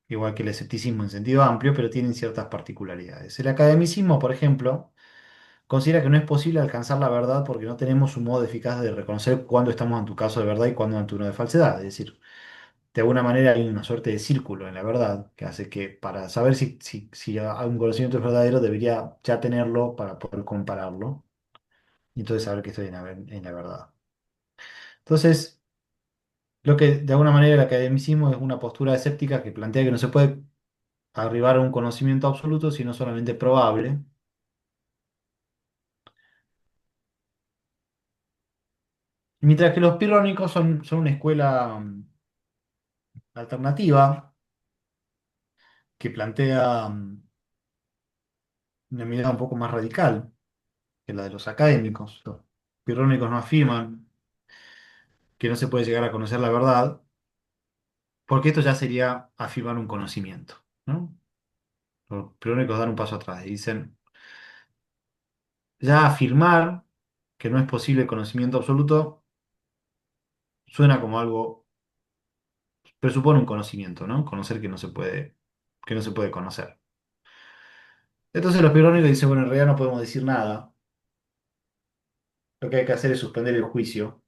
igual que el escepticismo en sentido amplio, pero tienen ciertas particularidades. El academicismo, por ejemplo, considera que no es posible alcanzar la verdad porque no tenemos un modo eficaz de reconocer cuándo estamos ante un caso de verdad y cuándo ante uno de falsedad. Es decir, de alguna manera hay una suerte de círculo en la verdad que hace que para saber si un conocimiento es verdadero debería ya tenerlo para poder compararlo y entonces saber que estoy en la verdad. Entonces, lo que de alguna manera el academicismo es una postura escéptica que plantea que no se puede arribar a un conocimiento absoluto, sino solamente probable. Mientras que los pirrónicos son una escuela alternativa que plantea una mirada un poco más radical que la de los académicos. Los pirrónicos no afirman que no se puede llegar a conocer la verdad, porque esto ya sería afirmar un conocimiento, ¿no? Los pirrónicos dan un paso atrás y dicen, ya afirmar que no es posible el conocimiento absoluto suena como algo, presupone un conocimiento, ¿no? Conocer que no se puede conocer. Entonces los pirrónicos dicen, bueno, en realidad no podemos decir nada, lo que hay que hacer es suspender el juicio.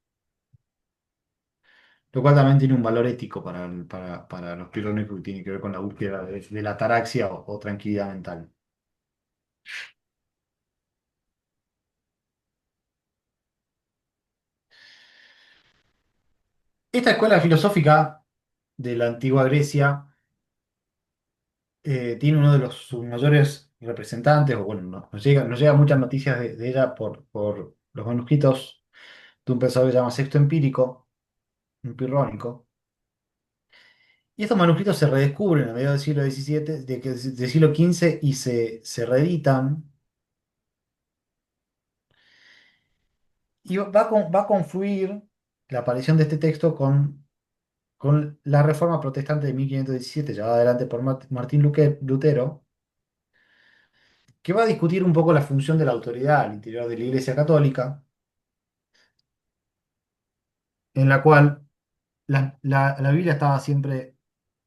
Lo cual también tiene un valor ético para los pirrónicos que tiene que ver con la búsqueda de la ataraxia o tranquilidad mental. Esta escuela filosófica de la antigua Grecia tiene uno de sus mayores representantes, o bueno, nos llegan muchas noticias de ella por los manuscritos de un pensador que se llama Sexto Empírico, un pirrónico. Y estos manuscritos se redescubren a mediados del siglo XVII, del siglo XV, y se reeditan. Y va a confluir la aparición de este texto con la Reforma Protestante de 1517, llevada adelante por Martín Lutero, que va a discutir un poco la función de la autoridad al interior de la Iglesia Católica, en la cual la Biblia estaba siempre,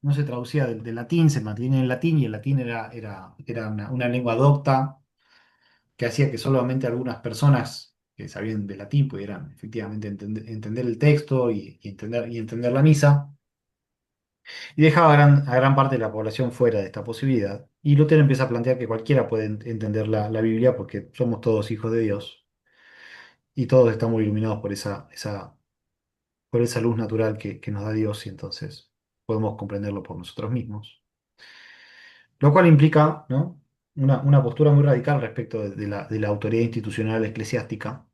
no se traducía del latín, se mantenía en latín, y el latín era una lengua docta que hacía que solamente algunas personas que sabían de latín pudieran efectivamente entender el texto y entender la misa. Y dejaba a gran parte de la población fuera de esta posibilidad. Y Lutero empieza a plantear que cualquiera puede entender la Biblia porque somos todos hijos de Dios y todos estamos iluminados por esa luz natural que nos da Dios, y entonces podemos comprenderlo por nosotros mismos. Lo cual implica, ¿no?, una postura muy radical respecto de la autoridad institucional eclesiástica,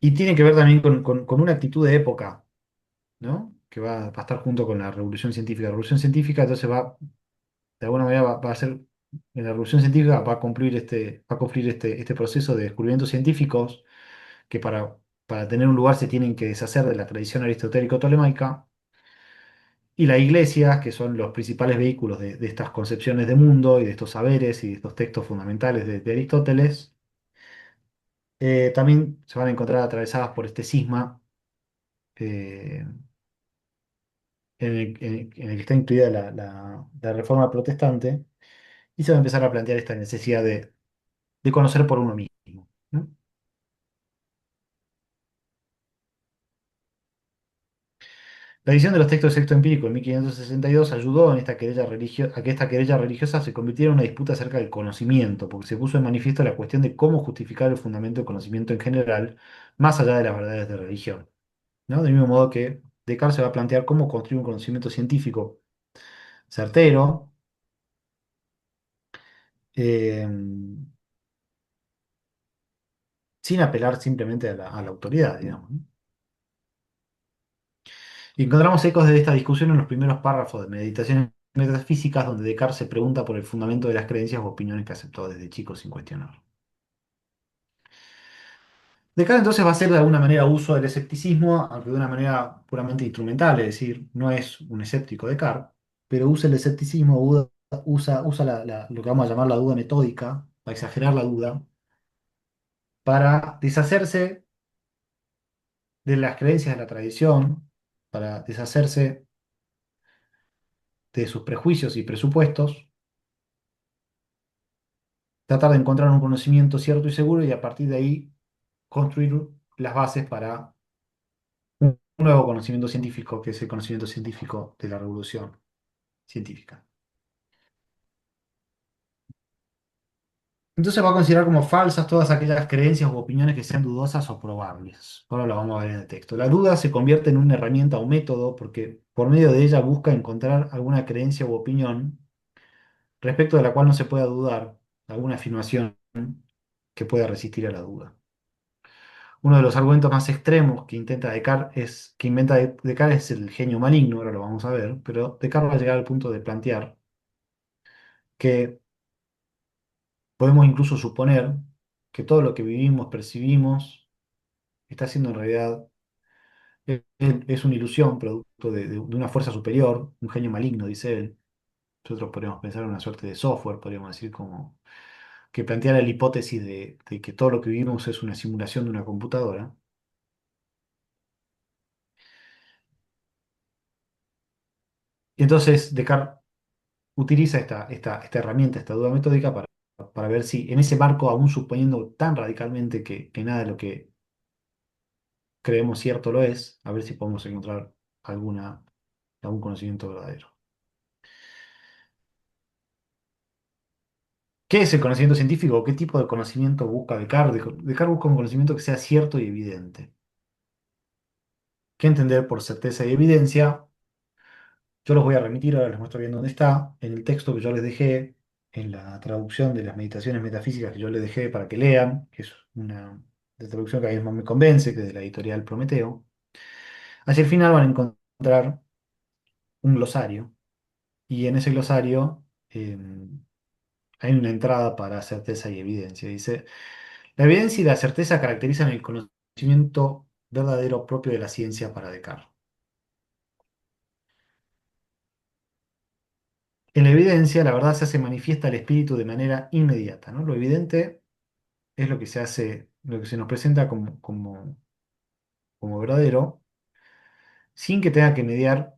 y tiene que ver también con una actitud de época, ¿no?, que va a estar junto con la revolución científica. La revolución científica entonces de alguna manera va a ser, en la revolución científica va a cumplir este proceso de descubrimientos científicos que para tener un lugar se tienen que deshacer de la tradición aristotélico-tolemaica, y la iglesia, que son los principales vehículos de estas concepciones de mundo y de estos saberes y de estos textos fundamentales de Aristóteles, también se van a encontrar atravesadas por este cisma, eh, en el que está incluida la Reforma Protestante, y se va a empezar a plantear esta necesidad de conocer por uno mismo, ¿no? La edición de los textos de Sexto Empírico en 1562 ayudó a que esta querella religiosa se convirtiera en una disputa acerca del conocimiento, porque se puso en manifiesto la cuestión de cómo justificar el fundamento del conocimiento en general, más allá de las verdades de religión, ¿no? Del mismo modo que Descartes se va a plantear cómo construir un conocimiento científico certero, eh, sin apelar simplemente a la autoridad, digamos, ¿no? Y encontramos ecos de esta discusión en los primeros párrafos de Meditaciones Metafísicas, donde Descartes se pregunta por el fundamento de las creencias o opiniones que aceptó desde chico sin cuestionar. Descartes entonces va a hacer de alguna manera uso del escepticismo, aunque de una manera puramente instrumental, es decir, no es un escéptico Descartes, pero usa el escepticismo, usa lo que vamos a llamar la duda metódica, para exagerar la duda, para deshacerse de las creencias de la tradición, para deshacerse de sus prejuicios y presupuestos, tratar de encontrar un conocimiento cierto y seguro, y a partir de ahí construir las bases para un nuevo conocimiento científico, que es el conocimiento científico de la revolución científica. Entonces va a considerar como falsas todas aquellas creencias u opiniones que sean dudosas o probables. Ahora lo vamos a ver en el texto. La duda se convierte en una herramienta o método porque por medio de ella busca encontrar alguna creencia u opinión respecto de la cual no se pueda dudar, alguna afirmación que pueda resistir a la duda. Uno de los argumentos más extremos que inventa Descartes es el genio maligno, ahora lo vamos a ver, pero Descartes va a llegar al punto de plantear que podemos incluso suponer que todo lo que vivimos, percibimos, está siendo en realidad, es una ilusión, producto de una fuerza superior, un genio maligno, dice él. Nosotros podríamos pensar en una suerte de software, podríamos decir, como que planteara la hipótesis de que todo lo que vivimos es una simulación de una computadora. Y entonces Descartes utiliza esta herramienta, esta duda metódica, para ver si en ese marco, aún suponiendo tan radicalmente que nada de lo que creemos cierto lo es, a ver si podemos encontrar algún conocimiento verdadero. ¿Qué es el conocimiento científico? ¿Qué tipo de conocimiento busca Descartes? Descartes busca un conocimiento que sea cierto y evidente. ¿Qué entender por certeza y evidencia? Yo los voy a remitir, ahora les muestro bien dónde está, en el texto que yo les dejé, en la traducción de las meditaciones metafísicas que yo les dejé para que lean, que es una de traducción que a mí más me convence, que es de la editorial Prometeo. Hacia el final van a encontrar un glosario, y en ese glosario hay una entrada para certeza y evidencia. Dice, la evidencia y la certeza caracterizan el conocimiento verdadero propio de la ciencia para Descartes. En la evidencia, la verdad se hace manifiesta al espíritu de manera inmediata, ¿no? Lo evidente es lo que se hace, lo que se nos presenta como verdadero, sin que tenga que mediar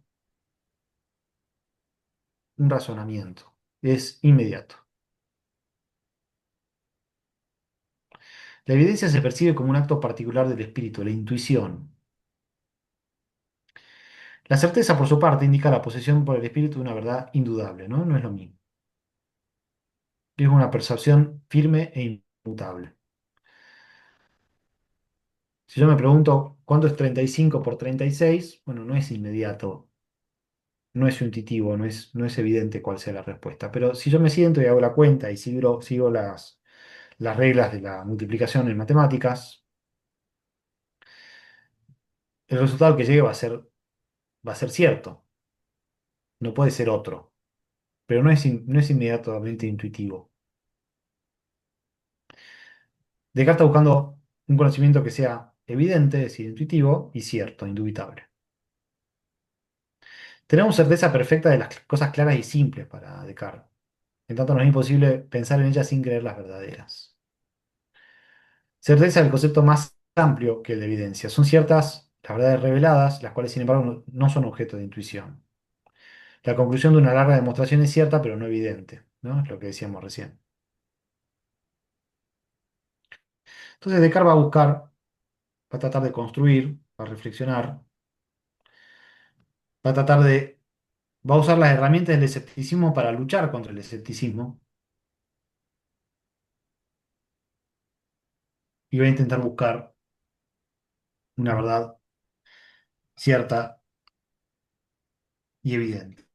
un razonamiento. Es inmediato. La evidencia se percibe como un acto particular del espíritu, la intuición. La certeza, por su parte, indica la posesión por el espíritu de una verdad indudable, ¿no? No es lo mismo. Es una percepción firme e inmutable. Si yo me pregunto cuánto es 35 por 36, bueno, no es inmediato, no es intuitivo, no es evidente cuál sea la respuesta. Pero si yo me siento y hago la cuenta y sigo las reglas de la multiplicación en matemáticas, el resultado que llegue va a ser cierto, no puede ser otro, pero no es inmediatamente intuitivo. Descartes está buscando un conocimiento que sea evidente, es decir, intuitivo y cierto, indubitable. Tenemos certeza perfecta de las cosas claras y simples para Descartes. En tanto, nos es imposible pensar en ellas sin creer las verdaderas. Certeza es el concepto más amplio que el de evidencia. Son ciertas las verdades reveladas, las cuales, sin embargo, no son objeto de intuición. La conclusión de una larga demostración es cierta, pero no evidente, ¿no? Es lo que decíamos recién. Entonces, Descartes va a buscar, va a tratar de construir, va a reflexionar, va a tratar de, va a usar las herramientas del escepticismo para luchar contra el escepticismo y va a intentar buscar una verdad cierta y evidente.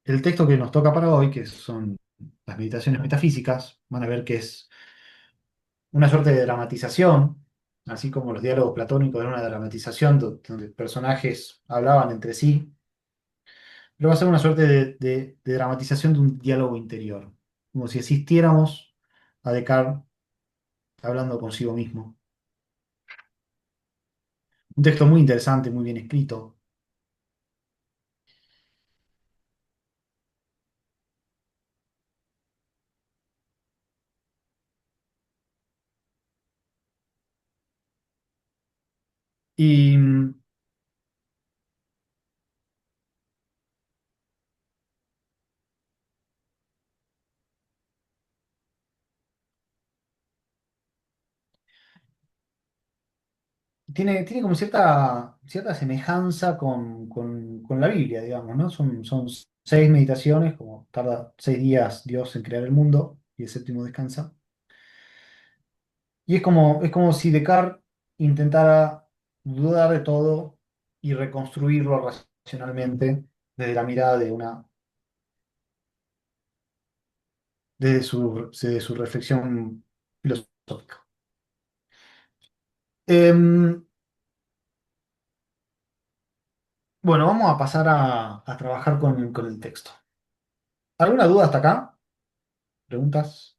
El texto que nos toca para hoy, que son las meditaciones metafísicas, van a ver que es una suerte de dramatización, así como los diálogos platónicos eran una dramatización donde personajes hablaban entre sí, pero va a ser una suerte de dramatización de un diálogo interior, como si asistiéramos a Descartes hablando consigo mismo. Un texto muy interesante, muy bien escrito. Y tiene como cierta semejanza con la Biblia, digamos, ¿no? Son 6 meditaciones, como tarda 6 días Dios en crear el mundo y el séptimo descansa. Y es como si Descartes intentara dudar de todo y reconstruirlo racionalmente desde la mirada desde su reflexión filosófica. Em, bueno, vamos a pasar a trabajar con el texto. ¿Alguna duda hasta acá? ¿Preguntas?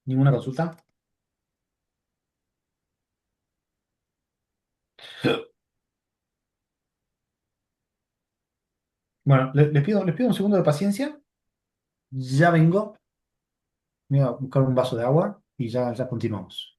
¿Ninguna consulta? Bueno, les pido un segundo de paciencia. Ya vengo. Voy a buscar un vaso de agua y ya continuamos.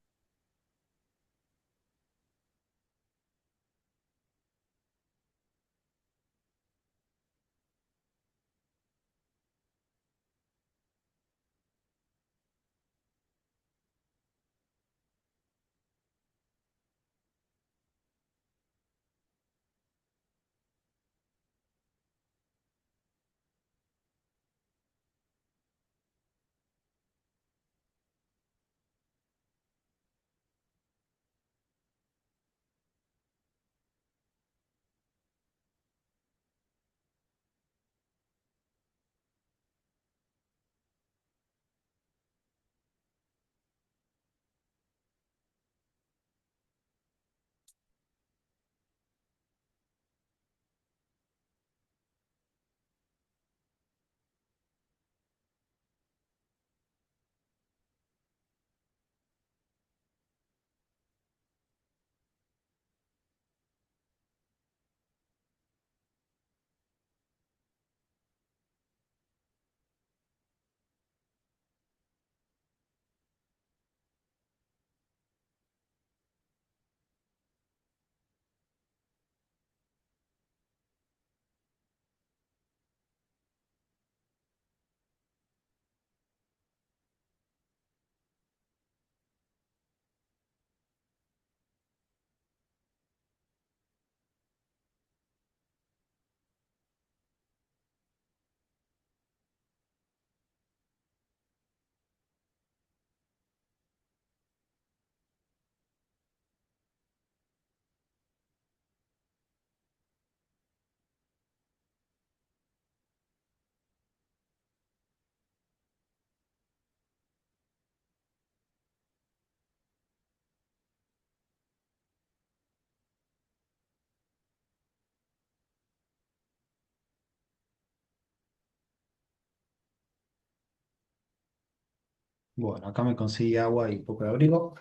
Bueno, acá me conseguí agua y un poco de abrigo.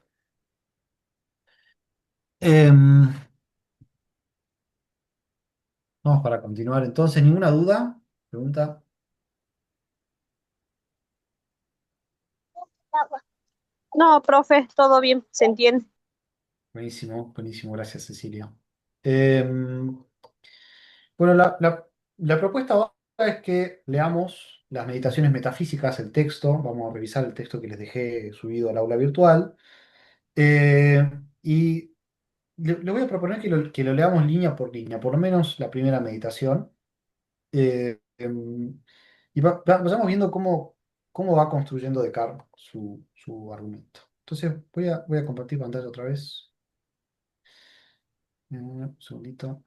Em, Vamos para continuar entonces. ¿Ninguna duda? Pregunta. No, profe, todo bien, se entiende. Buenísimo, buenísimo. Gracias, Cecilia. Em, bueno, la propuesta ahora es que leamos las meditaciones metafísicas, el texto. Vamos a revisar el texto que les dejé subido al aula virtual. Y le voy a proponer que lo leamos línea por línea, por lo menos la primera meditación. Y vayamos viendo cómo va construyendo Descartes su argumento. Entonces, voy a compartir pantalla otra vez. Un segundito.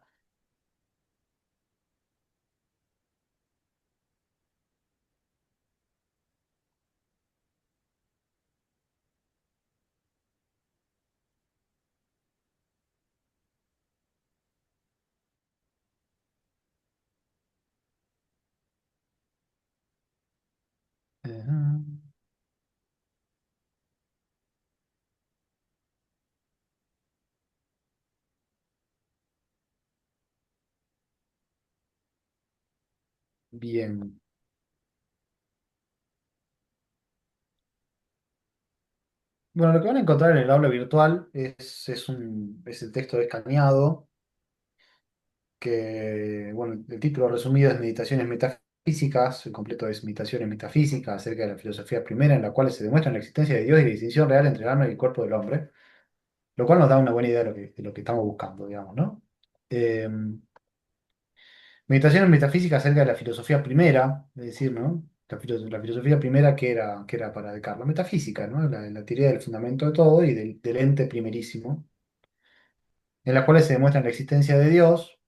Eh, Bien. Bueno, lo que van a encontrar en el aula virtual es el texto escaneado, que, bueno, el título resumido es Meditaciones Metafísicas, el completo es Meditaciones Metafísicas acerca de la filosofía primera, en la cual se demuestra la existencia de Dios y la distinción real entre el alma y el cuerpo del hombre, lo cual nos da una buena idea de lo que estamos buscando, digamos, ¿no? Eh, Meditaciones Metafísicas acerca de la filosofía primera, es decir, ¿no? La filosofía primera que era para Descartes, la metafísica, ¿no? La teoría del fundamento de todo y del ente primerísimo, en la cual se demuestra la existencia de Dios.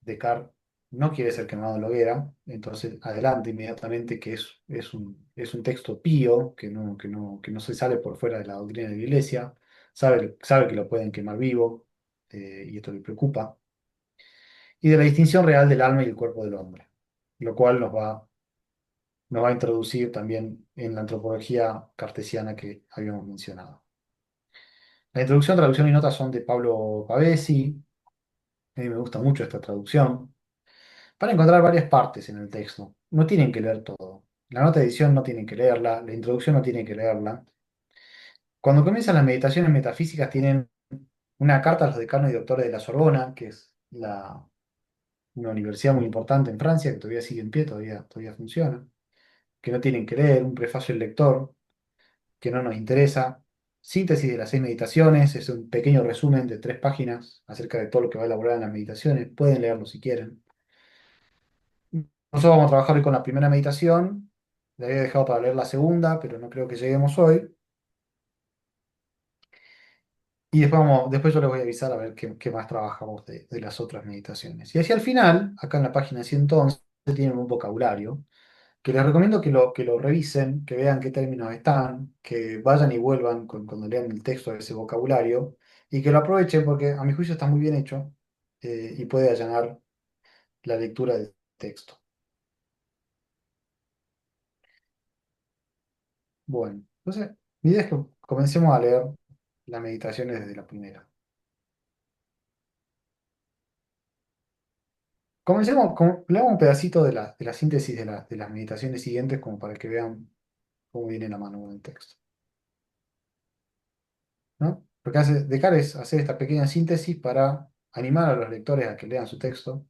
Descartes no quiere ser quemado en la hoguera, entonces adelante inmediatamente que es un texto pío, que no se sale por fuera de la doctrina de la Iglesia, sabe que lo pueden quemar vivo, y esto le preocupa, y de la distinción real del alma y el cuerpo del hombre, lo cual nos va a introducir también en la antropología cartesiana que habíamos mencionado. La introducción, traducción y notas son de Pablo Pavesi. A mí me gusta mucho esta traducción. Van a encontrar varias partes en el texto. No tienen que leer todo. La nota de edición no tienen que leerla, la introducción no tienen que leerla. Cuando comienzan las meditaciones metafísicas tienen una carta a los decanos y doctores de la Sorbona, que es una universidad muy importante en Francia, que todavía sigue en pie, todavía funciona, que no tienen que leer, un prefacio del lector, que no nos interesa. Síntesis de las 6 meditaciones, es un pequeño resumen de 3 páginas acerca de todo lo que va a elaborar en las meditaciones. Pueden leerlo si quieren. Nosotros vamos a trabajar hoy con la primera meditación. La había dejado para leer la segunda, pero no creo que lleguemos hoy. Y después yo les voy a avisar a ver qué más trabajamos de las otras meditaciones. Y hacia el final, acá en la página 111, tienen un vocabulario que les recomiendo que lo revisen, que vean qué términos están, que vayan y vuelvan cuando lean el texto de ese vocabulario y que lo aprovechen porque a mi juicio está muy bien hecho, y puede allanar la lectura del texto. Bueno, entonces, mi idea es que comencemos a leer las meditaciones desde la primera. Leamos un pedacito de la síntesis de las meditaciones siguientes como para que vean cómo viene la mano con el texto, ¿no? Lo que hace Descartes es hacer esta pequeña síntesis para animar a los lectores a que lean su texto,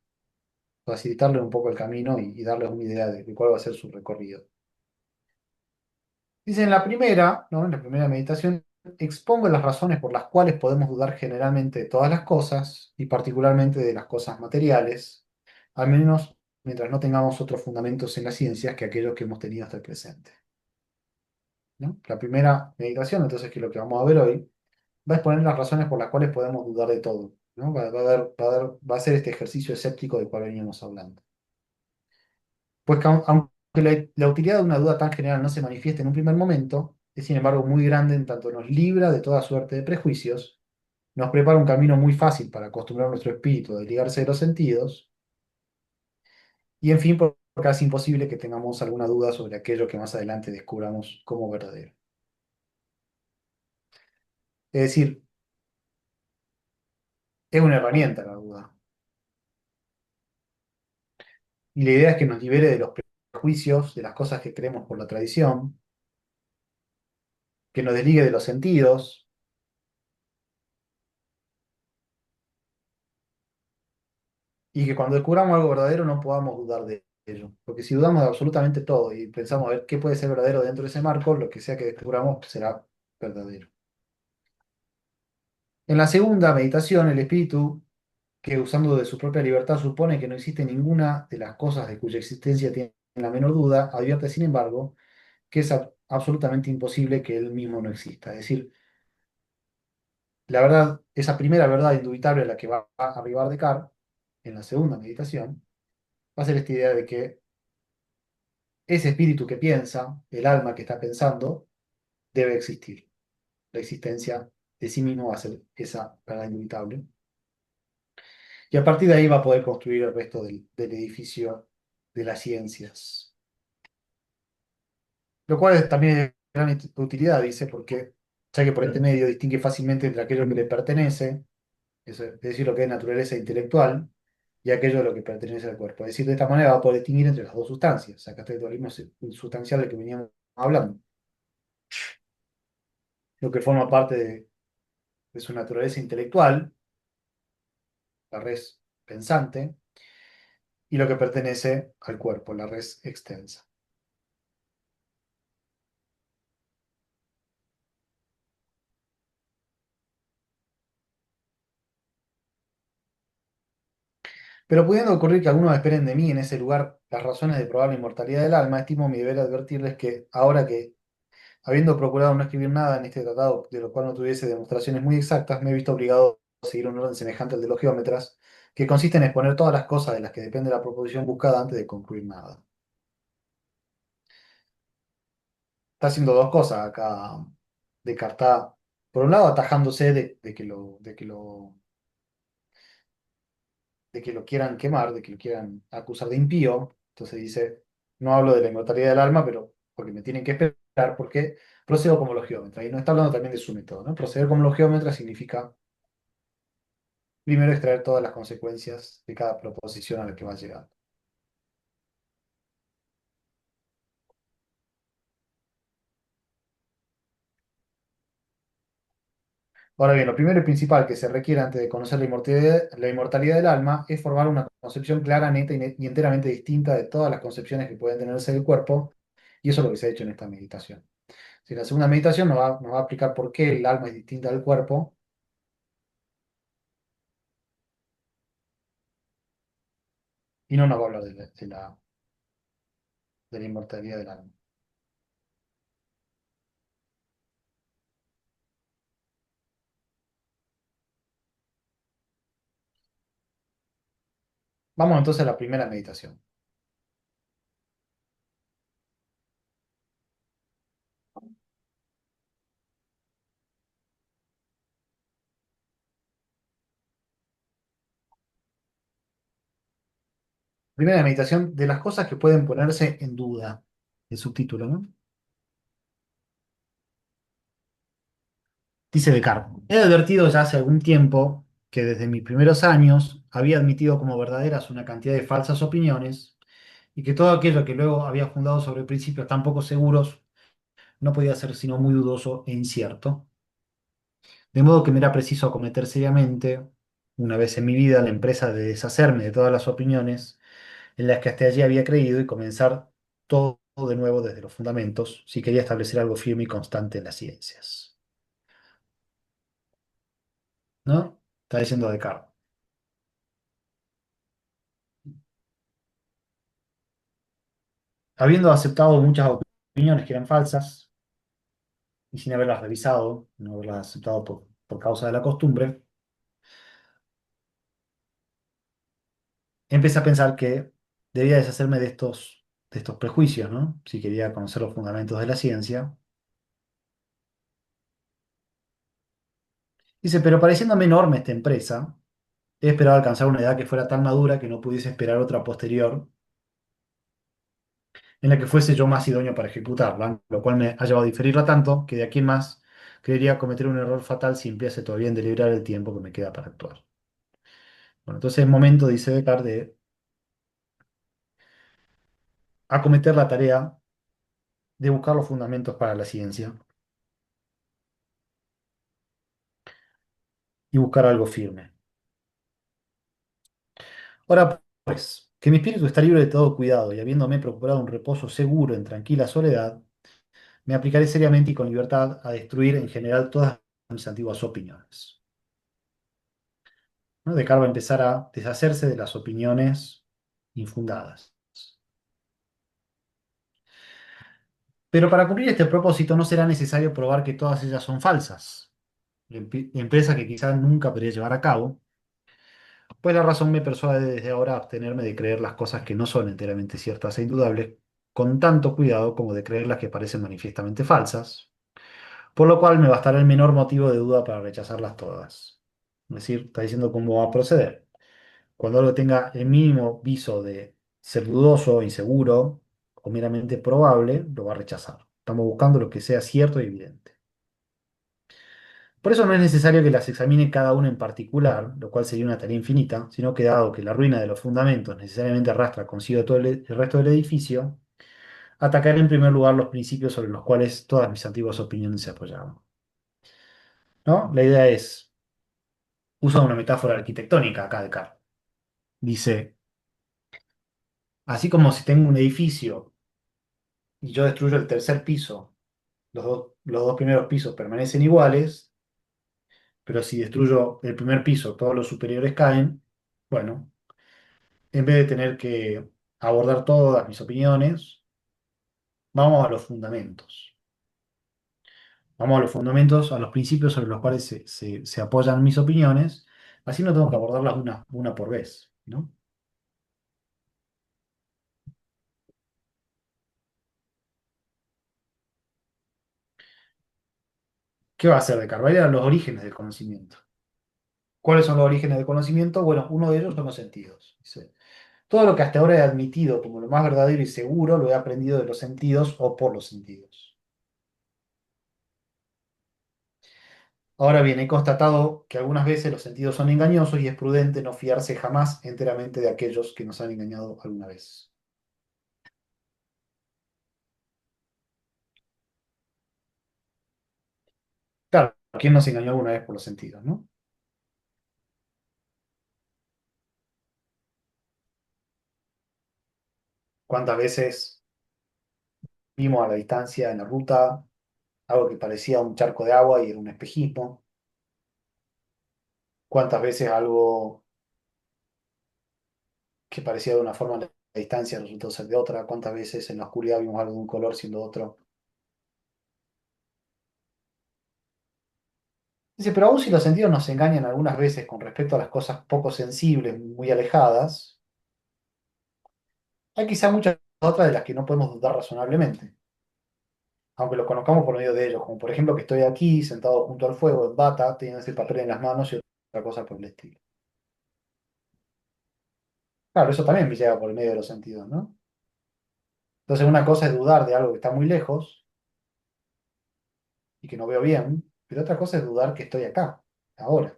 facilitarles un poco el camino y darles una idea de cuál va a ser su recorrido. Dice en la primera, ¿no? En la primera meditación, expongo las razones por las cuales podemos dudar generalmente de todas las cosas y particularmente de las cosas materiales, al menos mientras no tengamos otros fundamentos en las ciencias que aquellos que hemos tenido hasta el presente, ¿no? La primera meditación, entonces, que es lo que vamos a ver hoy, va a exponer las razones por las cuales podemos dudar de todo, ¿no? Va a ser este ejercicio escéptico del cual veníamos hablando. Pues que aunque la utilidad de una duda tan general no se manifieste en un primer momento, es sin embargo muy grande en tanto nos libra de toda suerte de prejuicios, nos prepara un camino muy fácil para acostumbrar nuestro espíritu a desligarse de los sentidos, y en fin, porque es imposible que tengamos alguna duda sobre aquello que más adelante descubramos como verdadero. Es decir, es una herramienta la duda. Y la idea es que nos libere de los prejuicios, de las cosas que creemos por la tradición, que nos desligue de los sentidos, y que cuando descubramos algo verdadero no podamos dudar de ello. Porque si dudamos de absolutamente todo y pensamos a ver qué puede ser verdadero dentro de ese marco, lo que sea que descubramos será verdadero. En la segunda meditación, el espíritu, que usando de su propia libertad supone que no existe ninguna de las cosas de cuya existencia tiene la menor duda, advierte, sin embargo, que es absolutamente imposible que él mismo no exista. Es decir, la verdad, esa primera verdad indubitable a la que va a arribar Descartes en la segunda meditación, va a ser esta idea de que ese espíritu que piensa, el alma que está pensando, debe existir. La existencia de sí mismo va a ser esa verdad indubitable. Y a partir de ahí va a poder construir el resto del edificio de las ciencias. Lo cual también es de gran utilidad, dice, porque ya que por este medio distingue fácilmente entre aquello que le pertenece, es decir, lo que es naturaleza intelectual, y aquello a lo que pertenece al cuerpo. Es decir, de esta manera va a poder distinguir entre las dos sustancias. Acá está el dualismo sustancial del que veníamos hablando. Lo que forma parte de su naturaleza intelectual, la res pensante, y lo que pertenece al cuerpo, la res extensa. Pero pudiendo ocurrir que algunos esperen de mí en ese lugar las razones de probable inmortalidad del alma, estimo mi deber advertirles que ahora que, habiendo procurado no escribir nada en este tratado de lo cual no tuviese demostraciones muy exactas, me he visto obligado a seguir un orden semejante al de los geómetras, que consiste en exponer todas las cosas de las que depende la proposición buscada antes de concluir nada. Está haciendo dos cosas acá Descartes. Está, por un lado, atajándose de que lo quieran quemar, de que lo quieran acusar de impío. Entonces dice, no hablo de la inmortalidad del alma, pero porque me tienen que esperar, porque procedo como los geómetras. Y no está hablando también de su método, ¿no? Proceder como los geómetras significa primero extraer todas las consecuencias de cada proposición a la que va a llegar. Ahora bien, lo primero y principal que se requiere antes de conocer la inmortalidad del alma es formar una concepción clara, neta y enteramente distinta de todas las concepciones que pueden tenerse del cuerpo, y eso es lo que se ha hecho en esta meditación. Si la segunda meditación nos va a explicar por qué el alma es distinta del cuerpo y no nos va a hablar de la inmortalidad del alma. Vamos entonces a la primera meditación. Primera meditación de las cosas que pueden ponerse en duda. El subtítulo, ¿no? Dice Descartes, he advertido ya hace algún tiempo que desde mis primeros años había admitido como verdaderas una cantidad de falsas opiniones y que todo aquello que luego había fundado sobre principios tan poco seguros no podía ser sino muy dudoso e incierto. De modo que me era preciso acometer seriamente, una vez en mi vida, la empresa de deshacerme de todas las opiniones en las que hasta allí había creído y comenzar todo de nuevo desde los fundamentos, si quería establecer algo firme y constante en las ciencias. ¿No? Está diciendo Descartes. Habiendo aceptado muchas opiniones que eran falsas y sin haberlas revisado, no haberlas aceptado por causa de la costumbre, empecé a pensar que debía deshacerme de estos prejuicios, ¿no? Si quería conocer los fundamentos de la ciencia. Dice, pero pareciéndome enorme esta empresa, he esperado alcanzar una edad que fuera tan madura que no pudiese esperar otra posterior en la que fuese yo más idóneo para ejecutarla, lo cual me ha llevado a diferirla tanto que de aquí en más creería cometer un error fatal si empiezo todavía en deliberar el tiempo que me queda para actuar. Bueno, entonces es momento, dice Descartes, de acometer la tarea de buscar los fundamentos para la ciencia y buscar algo firme. Ahora, pues, que mi espíritu está libre de todo cuidado y habiéndome procurado un reposo seguro en tranquila soledad, me aplicaré seriamente y con libertad a destruir en general todas mis antiguas opiniones. ¿No? Descartes va a empezar a deshacerse de las opiniones infundadas. Pero para cumplir este propósito no será necesario probar que todas ellas son falsas, empresa que quizás nunca podría llevar a cabo, pues la razón me persuade desde ahora a abstenerme de creer las cosas que no son enteramente ciertas e indudables, con tanto cuidado como de creer las que parecen manifiestamente falsas, por lo cual me bastará el menor motivo de duda para rechazarlas todas. Es decir, está diciendo cómo va a proceder. Cuando algo tenga el mínimo viso de ser dudoso, inseguro o meramente probable, lo va a rechazar. Estamos buscando lo que sea cierto y evidente. Por eso no es necesario que las examine cada una en particular, lo cual sería una tarea infinita, sino que dado que la ruina de los fundamentos necesariamente arrastra consigo todo el resto del edificio, atacaré en primer lugar los principios sobre los cuales todas mis antiguas opiniones se apoyaban. ¿No? La idea es, usa una metáfora arquitectónica acá de Descartes. Dice, así como si tengo un edificio y yo destruyo el tercer piso, los dos primeros pisos permanecen iguales, pero si destruyo el primer piso, todos los superiores caen, bueno, en vez de tener que abordar todas mis opiniones, vamos a los fundamentos. Vamos a los fundamentos, a los principios sobre los cuales se apoyan mis opiniones, así no tengo que abordarlas una por vez, ¿no? ¿Qué va a hacer Descartes? Va a ir a los orígenes del conocimiento. ¿Cuáles son los orígenes del conocimiento? Bueno, uno de ellos son los sentidos. Dice, todo lo que hasta ahora he admitido como lo más verdadero y seguro lo he aprendido de los sentidos o por los sentidos. Ahora bien, he constatado que algunas veces los sentidos son engañosos y es prudente no fiarse jamás enteramente de aquellos que nos han engañado alguna vez. Claro, ¿quién nos engañó alguna vez por los sentidos, no? ¿Cuántas veces vimos a la distancia en la ruta algo que parecía un charco de agua y era un espejismo? ¿Cuántas veces algo que parecía de una forma a la distancia resultó ser de otra? ¿Cuántas veces en la oscuridad vimos algo de un color siendo otro? Dice, pero aun si los sentidos nos engañan algunas veces con respecto a las cosas poco sensibles, muy alejadas, hay quizá muchas otras de las que no podemos dudar razonablemente, aunque lo conozcamos por medio de ellos, como por ejemplo que estoy aquí sentado junto al fuego en bata, teniendo ese papel en las manos y otra cosa por el estilo. Claro, eso también me llega por el medio de los sentidos, ¿no? Entonces una cosa es dudar de algo que está muy lejos y que no veo bien, pero otra cosa es dudar que estoy acá, ahora.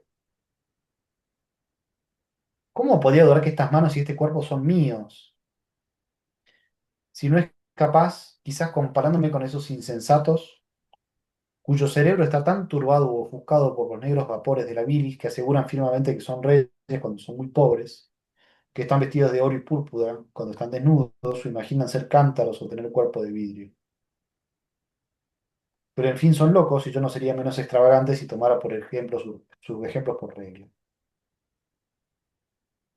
¿Cómo podría dudar que estas manos y este cuerpo son míos? Si no es capaz, quizás comparándome con esos insensatos, cuyo cerebro está tan turbado o ofuscado por los negros vapores de la bilis que aseguran firmemente que son reyes cuando son muy pobres, que están vestidos de oro y púrpura cuando están desnudos o imaginan ser cántaros o tener cuerpo de vidrio. Pero en fin son locos y yo no sería menos extravagante si tomara por ejemplo sus ejemplos por regla.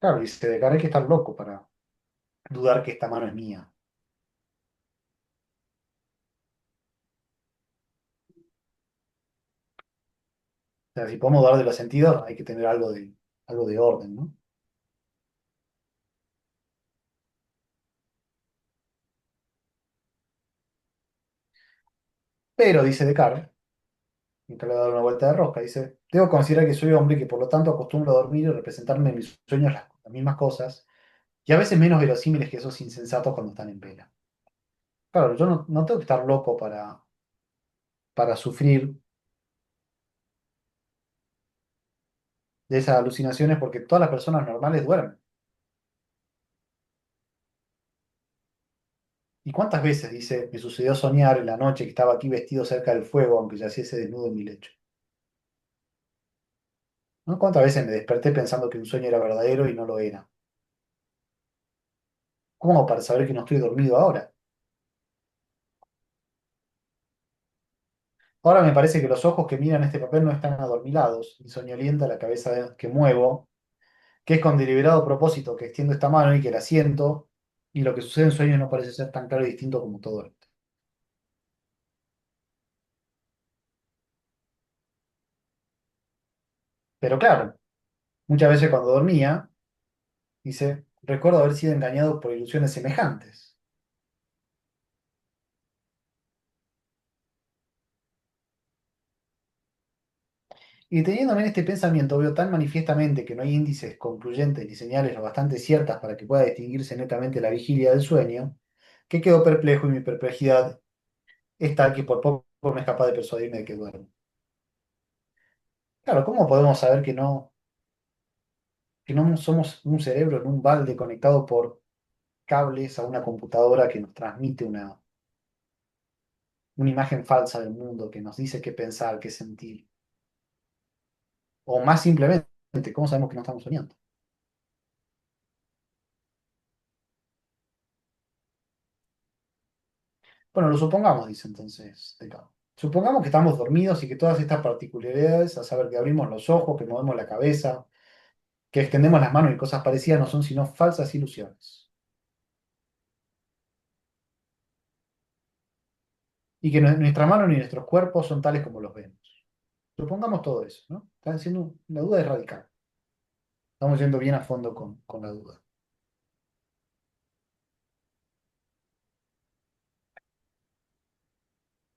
Claro, y se declara que estar loco para dudar que esta mano es mía. O sea, si podemos dudar de los sentidos, hay que tener algo de orden, ¿no? Pero, dice Descartes, mientras le da una vuelta de rosca, dice, debo considerar que soy hombre y que por lo tanto acostumbro a dormir y representarme en mis sueños las mismas cosas, y a veces menos verosímiles que esos insensatos cuando están en vela. Claro, yo no tengo que estar loco para sufrir de esas alucinaciones porque todas las personas normales duermen. ¿Y cuántas veces, dice, me sucedió soñar en la noche que estaba aquí vestido cerca del fuego, aunque yaciese desnudo en mi lecho? ¿No? ¿Cuántas veces me desperté pensando que un sueño era verdadero y no lo era? ¿Cómo para saber que no estoy dormido ahora? Ahora me parece que los ojos que miran este papel no están adormilados, y soñolienta la cabeza que muevo, que es con deliberado propósito que extiendo esta mano y que la siento, y lo que sucede en sueños no parece ser tan claro y distinto como todo esto. Pero claro, muchas veces cuando dormía, dice, recuerdo haber sido engañado por ilusiones semejantes. Y teniéndome en este pensamiento, veo tan manifiestamente que no hay índices concluyentes ni señales lo bastante ciertas para que pueda distinguirse netamente la vigilia del sueño, que quedo perplejo y mi perplejidad es tal que por poco no es capaz de persuadirme de que duermo. Claro, ¿cómo podemos saber que no somos un cerebro en un balde conectado por cables a una computadora que nos transmite una imagen falsa del mundo, que nos dice qué pensar, qué sentir? O más simplemente, ¿cómo sabemos que no estamos soñando? Bueno, lo supongamos, dice entonces Descartes. Supongamos que estamos dormidos y que todas estas particularidades, a saber que abrimos los ojos, que movemos la cabeza, que extendemos las manos y cosas parecidas, no son sino falsas ilusiones. Y que nuestra mano ni nuestros cuerpos son tales como los vemos. Supongamos todo eso, ¿no? Están haciendo la duda es radical. Estamos yendo bien a fondo con la duda.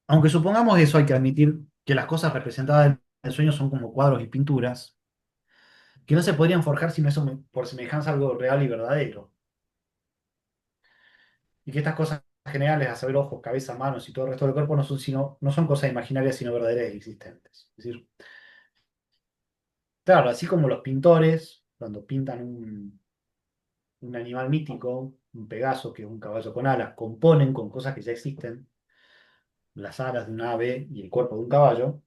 Aunque supongamos eso, hay que admitir que las cosas representadas en el sueño son como cuadros y pinturas, que no se podrían forjar sino eso por semejanza a algo real y verdadero. Y que estas cosas generales, a saber, ojos, cabeza, manos y todo el resto del cuerpo, no son cosas imaginarias, sino verdaderas y existentes. Es decir, claro, así como los pintores, cuando pintan un animal mítico, un Pegaso, que es un caballo con alas, componen con cosas que ya existen, las alas de un ave y el cuerpo de un caballo.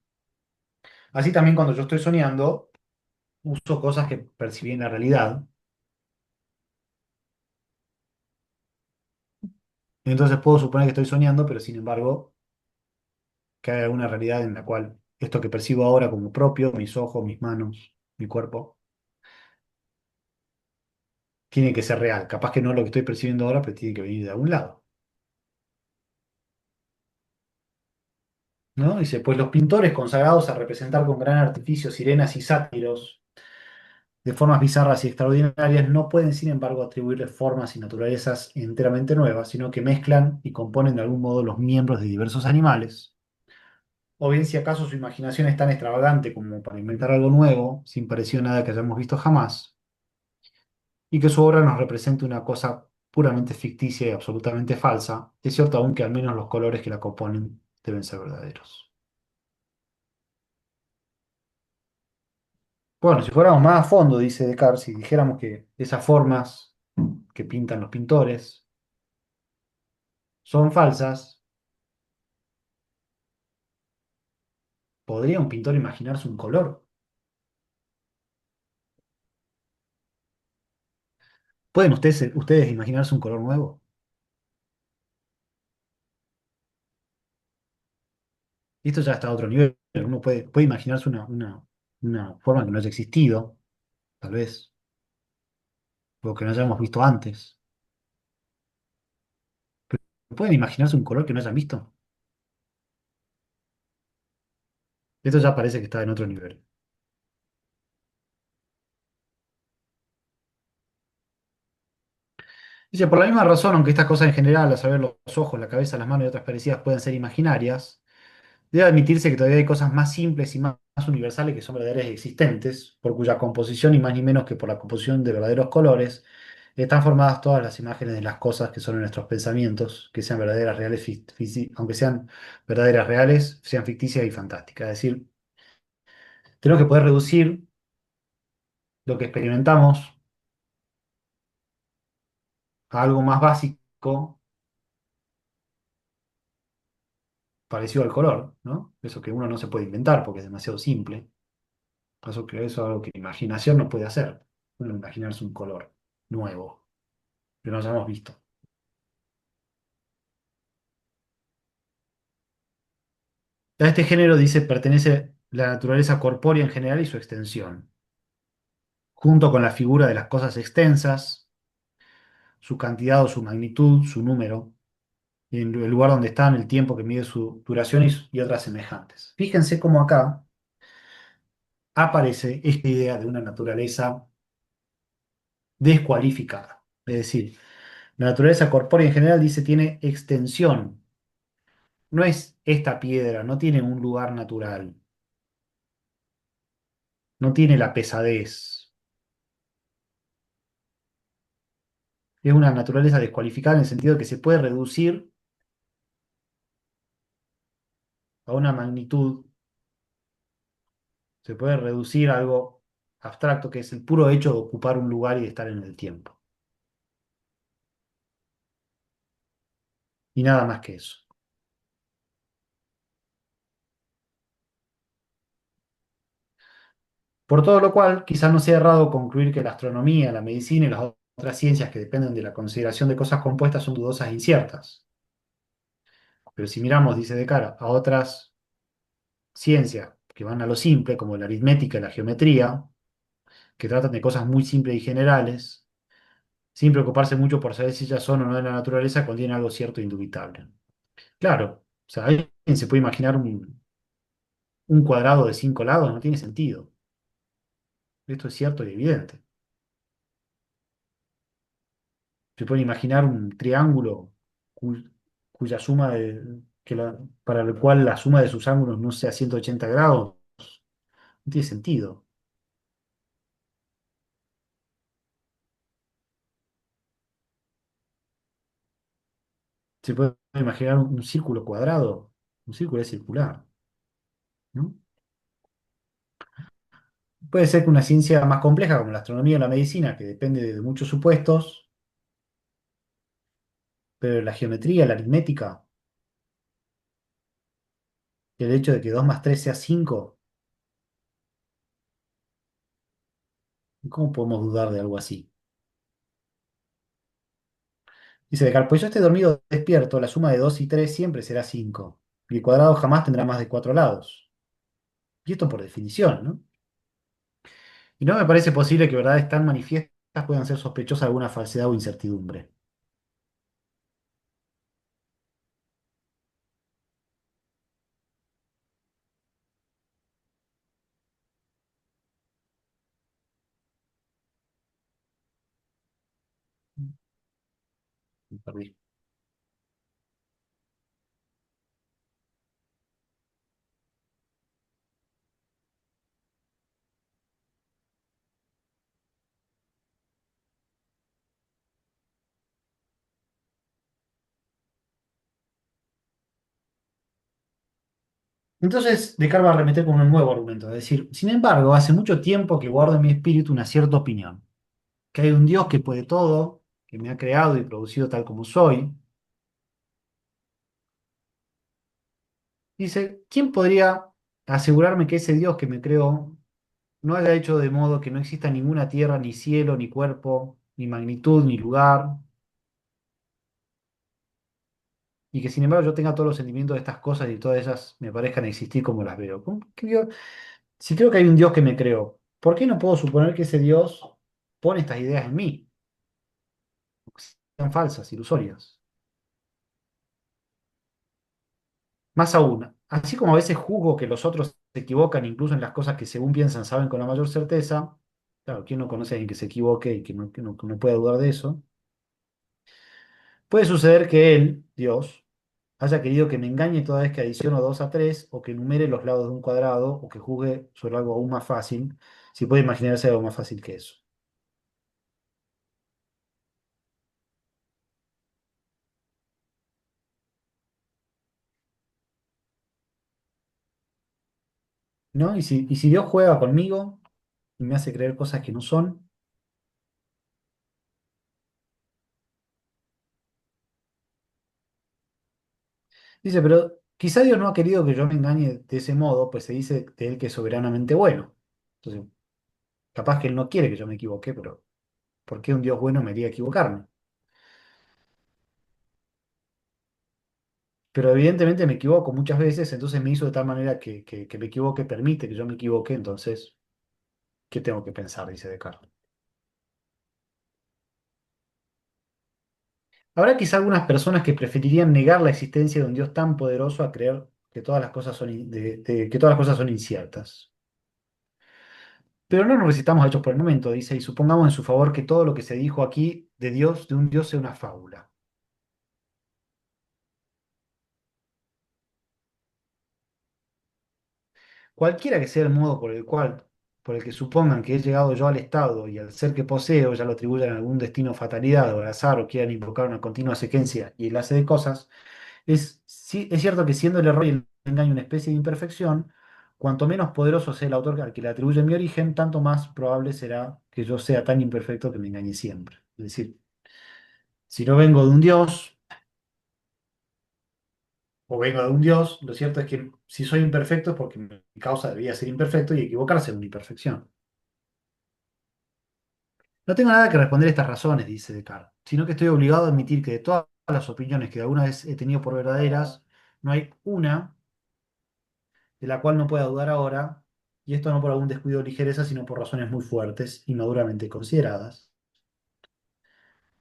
Así también cuando yo estoy soñando, uso cosas que percibí en la realidad. Entonces puedo suponer que estoy soñando, pero sin embargo, que hay alguna realidad en la cual esto que percibo ahora como propio, mis ojos, mis manos, mi cuerpo, tiene que ser real. Capaz que no es lo que estoy percibiendo ahora, pero tiene que venir de algún lado. ¿No? Dice, pues los pintores consagrados a representar con gran artificio sirenas y sátiros de formas bizarras y extraordinarias no pueden, sin embargo, atribuirles formas y naturalezas enteramente nuevas, sino que mezclan y componen de algún modo los miembros de diversos animales. O bien si acaso su imaginación es tan extravagante como para inventar algo nuevo, sin parecido a nada que hayamos visto jamás, y que su obra nos represente una cosa puramente ficticia y absolutamente falsa, es cierto aún que al menos los colores que la componen deben ser verdaderos. Bueno, si fuéramos más a fondo, dice Descartes, si dijéramos que esas formas que pintan los pintores son falsas, ¿podría un pintor imaginarse un color? ¿Pueden ustedes imaginarse un color nuevo? Y esto ya está a otro nivel. Uno puede imaginarse una forma que no haya existido, tal vez, o que no hayamos visto antes. ¿Pueden imaginarse un color que no hayan visto? Esto ya parece que está en otro nivel. Dice, por la misma razón, aunque estas cosas en general, a saber, los ojos, la cabeza, las manos y otras parecidas, pueden ser imaginarias, debe admitirse que todavía hay cosas más simples y más universales que son verdaderas y existentes, por cuya composición, y más ni menos que por la composición de verdaderos colores, están formadas todas las imágenes de las cosas que son en nuestros pensamientos, que sean verdaderas, reales, aunque sean verdaderas, reales, sean ficticias y fantásticas. Es decir, tenemos que poder reducir lo que experimentamos a algo más básico, parecido al color, ¿no? Eso que uno no se puede inventar porque es demasiado simple. Eso es algo que la imaginación no puede hacer. Uno imaginarse un color nuevo que no hayamos visto. A este género dice pertenece la naturaleza corpórea en general y su extensión, junto con la figura de las cosas extensas, su cantidad o su magnitud, su número, y en el lugar donde están, el tiempo que mide su duración y otras semejantes. Fíjense cómo acá aparece esta idea de una naturaleza descualificada. Es decir, la naturaleza corpórea en general dice tiene extensión. No es esta piedra, no tiene un lugar natural, no tiene la pesadez. Es una naturaleza descualificada en el sentido de que se puede reducir a una magnitud, se puede reducir a algo abstracto, que es el puro hecho de ocupar un lugar y de estar en el tiempo. Y nada más que eso. Por todo lo cual, quizás no sea errado concluir que la astronomía, la medicina y las otras ciencias que dependen de la consideración de cosas compuestas son dudosas e inciertas. Pero si miramos, dice de cara, a otras ciencias que van a lo simple, como la aritmética y la geometría, que tratan de cosas muy simples y generales, sin preocuparse mucho por saber si ellas son o no de la naturaleza, contienen algo cierto e indubitable. Claro, o sea, alguien se puede imaginar un cuadrado de 5 lados, no tiene sentido. Esto es cierto y evidente. Se puede imaginar un triángulo cu- cuya suma para el cual la suma de sus ángulos no sea 180 grados. No tiene sentido. Se puede imaginar un círculo cuadrado. Un círculo es circular, ¿no? Puede ser que una ciencia más compleja como la astronomía o la medicina, que depende de muchos supuestos, pero la geometría, la aritmética, el hecho de que 2 más 3 sea 5, ¿cómo podemos dudar de algo así? Dice Descartes, pues yo esté dormido o despierto, la suma de 2 y 3 siempre será 5 y el cuadrado jamás tendrá más de 4 lados. Y esto por definición, ¿no? Y no me parece posible que verdades tan manifiestas puedan ser sospechosas de alguna falsedad o incertidumbre. Me perdí. Entonces, Descartes va a arremeter con un nuevo argumento, es decir, sin embargo, hace mucho tiempo que guardo en mi espíritu una cierta opinión, que hay un Dios que puede todo, que me ha creado y producido tal como soy. Dice, ¿quién podría asegurarme que ese Dios que me creó no haya hecho de modo que no exista ninguna tierra, ni cielo, ni cuerpo, ni magnitud, ni lugar, y que sin embargo yo tenga todos los sentimientos de estas cosas y todas ellas me parezcan existir como las veo? Si creo que hay un Dios que me creó, ¿por qué no puedo suponer que ese Dios pone estas ideas en mí? Sean falsas, ilusorias. Más aún, así como a veces juzgo que los otros se equivocan incluso en las cosas que según piensan saben con la mayor certeza, claro, ¿quién no conoce a alguien que se equivoque y que no pueda dudar de eso? Puede suceder que él, Dios, haya querido que me engañe toda vez que adiciono 2 a 3 o que enumere los lados de un cuadrado, o que juzgue sobre algo aún más fácil, si puede imaginarse algo más fácil que eso. ¿No? Y si Dios juega conmigo, y me hace creer cosas que no son. Dice, pero quizá Dios no ha querido que yo me engañe de ese modo, pues se dice de él que es soberanamente bueno. Entonces, capaz que él no quiere que yo me equivoque, pero ¿por qué un Dios bueno me haría equivocarme? Pero evidentemente me equivoco muchas veces, entonces me hizo de tal manera que me equivoque, permite que yo me equivoque, entonces, ¿qué tengo que pensar? Dice Descartes. Habrá quizá algunas personas que preferirían negar la existencia de un Dios tan poderoso a creer que todas las cosas son, que todas las cosas son inciertas. Pero no nos recitamos hechos por el momento, dice, y supongamos en su favor que todo lo que se dijo aquí de Dios, de un Dios, sea una fábula. Cualquiera que sea el modo por el que supongan que he llegado yo al estado y al ser que poseo ya lo atribuyan a algún destino fatalidad o al azar o quieran invocar una continua secuencia y enlace de cosas, sí, es cierto que siendo el error y el engaño una especie de imperfección, cuanto menos poderoso sea el autor al que le atribuye mi origen, tanto más probable será que yo sea tan imperfecto que me engañe siempre. Es decir, si no vengo de un Dios o vengo de un Dios, lo cierto es que si soy imperfecto es porque mi causa debería ser imperfecto y equivocarse es una imperfección. No tengo nada que responder a estas razones, dice Descartes, sino que estoy obligado a admitir que de todas las opiniones que alguna vez he tenido por verdaderas, no hay una de la cual no pueda dudar ahora, y esto no por algún descuido o ligereza, sino por razones muy fuertes y maduramente consideradas.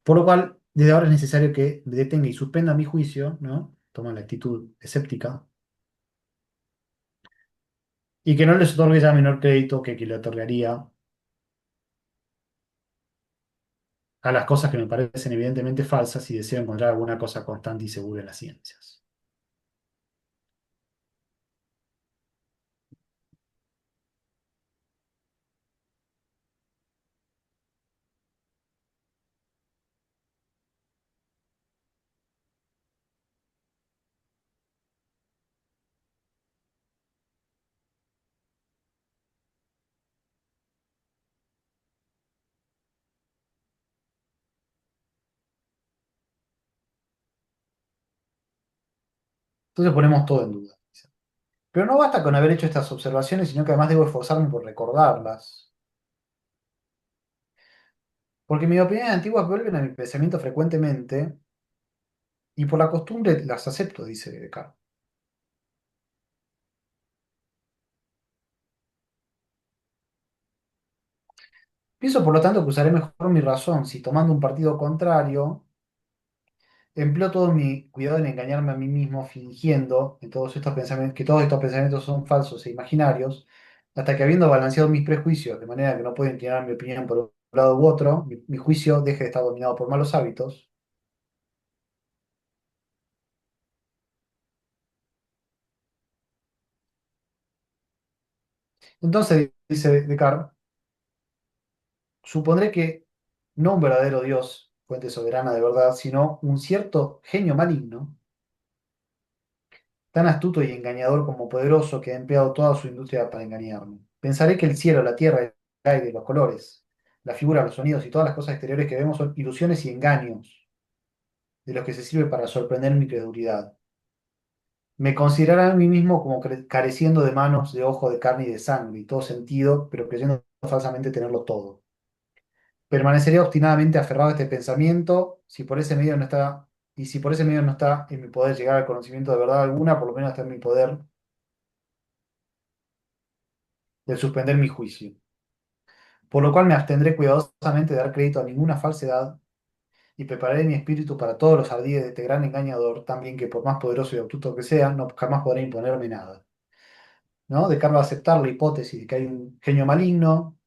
Por lo cual, desde ahora es necesario que detenga y suspenda mi juicio, ¿no? Toma la actitud escéptica, y que no les otorgue ya menor crédito que le otorgaría a las cosas que me parecen evidentemente falsas y deseo encontrar alguna cosa constante y segura en las ciencias. Entonces ponemos todo en duda. Pero no basta con haber hecho estas observaciones, sino que además debo esforzarme por recordarlas. Porque mis opiniones antiguas vuelven a mi pensamiento frecuentemente y por la costumbre las acepto, dice Descartes. Pienso, por lo tanto, que usaré mejor mi razón si tomando un partido contrario, empleo todo mi cuidado en engañarme a mí mismo, fingiendo en todos estos pensamientos, que todos estos pensamientos son falsos e imaginarios, hasta que habiendo balanceado mis prejuicios, de manera que no puedo inclinar mi opinión por un lado u otro, mi juicio deje de estar dominado por malos hábitos. Entonces, dice Descartes, supondré que no un verdadero Dios, fuente soberana de verdad, sino un cierto genio maligno, tan astuto y engañador como poderoso que ha empleado toda su industria para engañarme. Pensaré que el cielo, la tierra, el aire, los colores, la figura, los sonidos y todas las cosas exteriores que vemos son ilusiones y engaños de los que se sirve para sorprender mi credulidad. Me consideraré a mí mismo como careciendo de manos, de ojo, de carne y de sangre y todo sentido, pero creyendo falsamente tenerlo todo. Permaneceré obstinadamente aferrado a este pensamiento, si por ese medio no está, y si por ese medio no está en mi poder llegar al conocimiento de verdad alguna, por lo menos está en mi poder de suspender mi juicio. Por lo cual me abstendré cuidadosamente de dar crédito a ninguna falsedad y prepararé mi espíritu para todos los ardíes de este gran engañador, también que por más poderoso y astuto que sea, no jamás podrá imponerme nada. ¿No? De Carlos aceptar la hipótesis de que hay un genio maligno,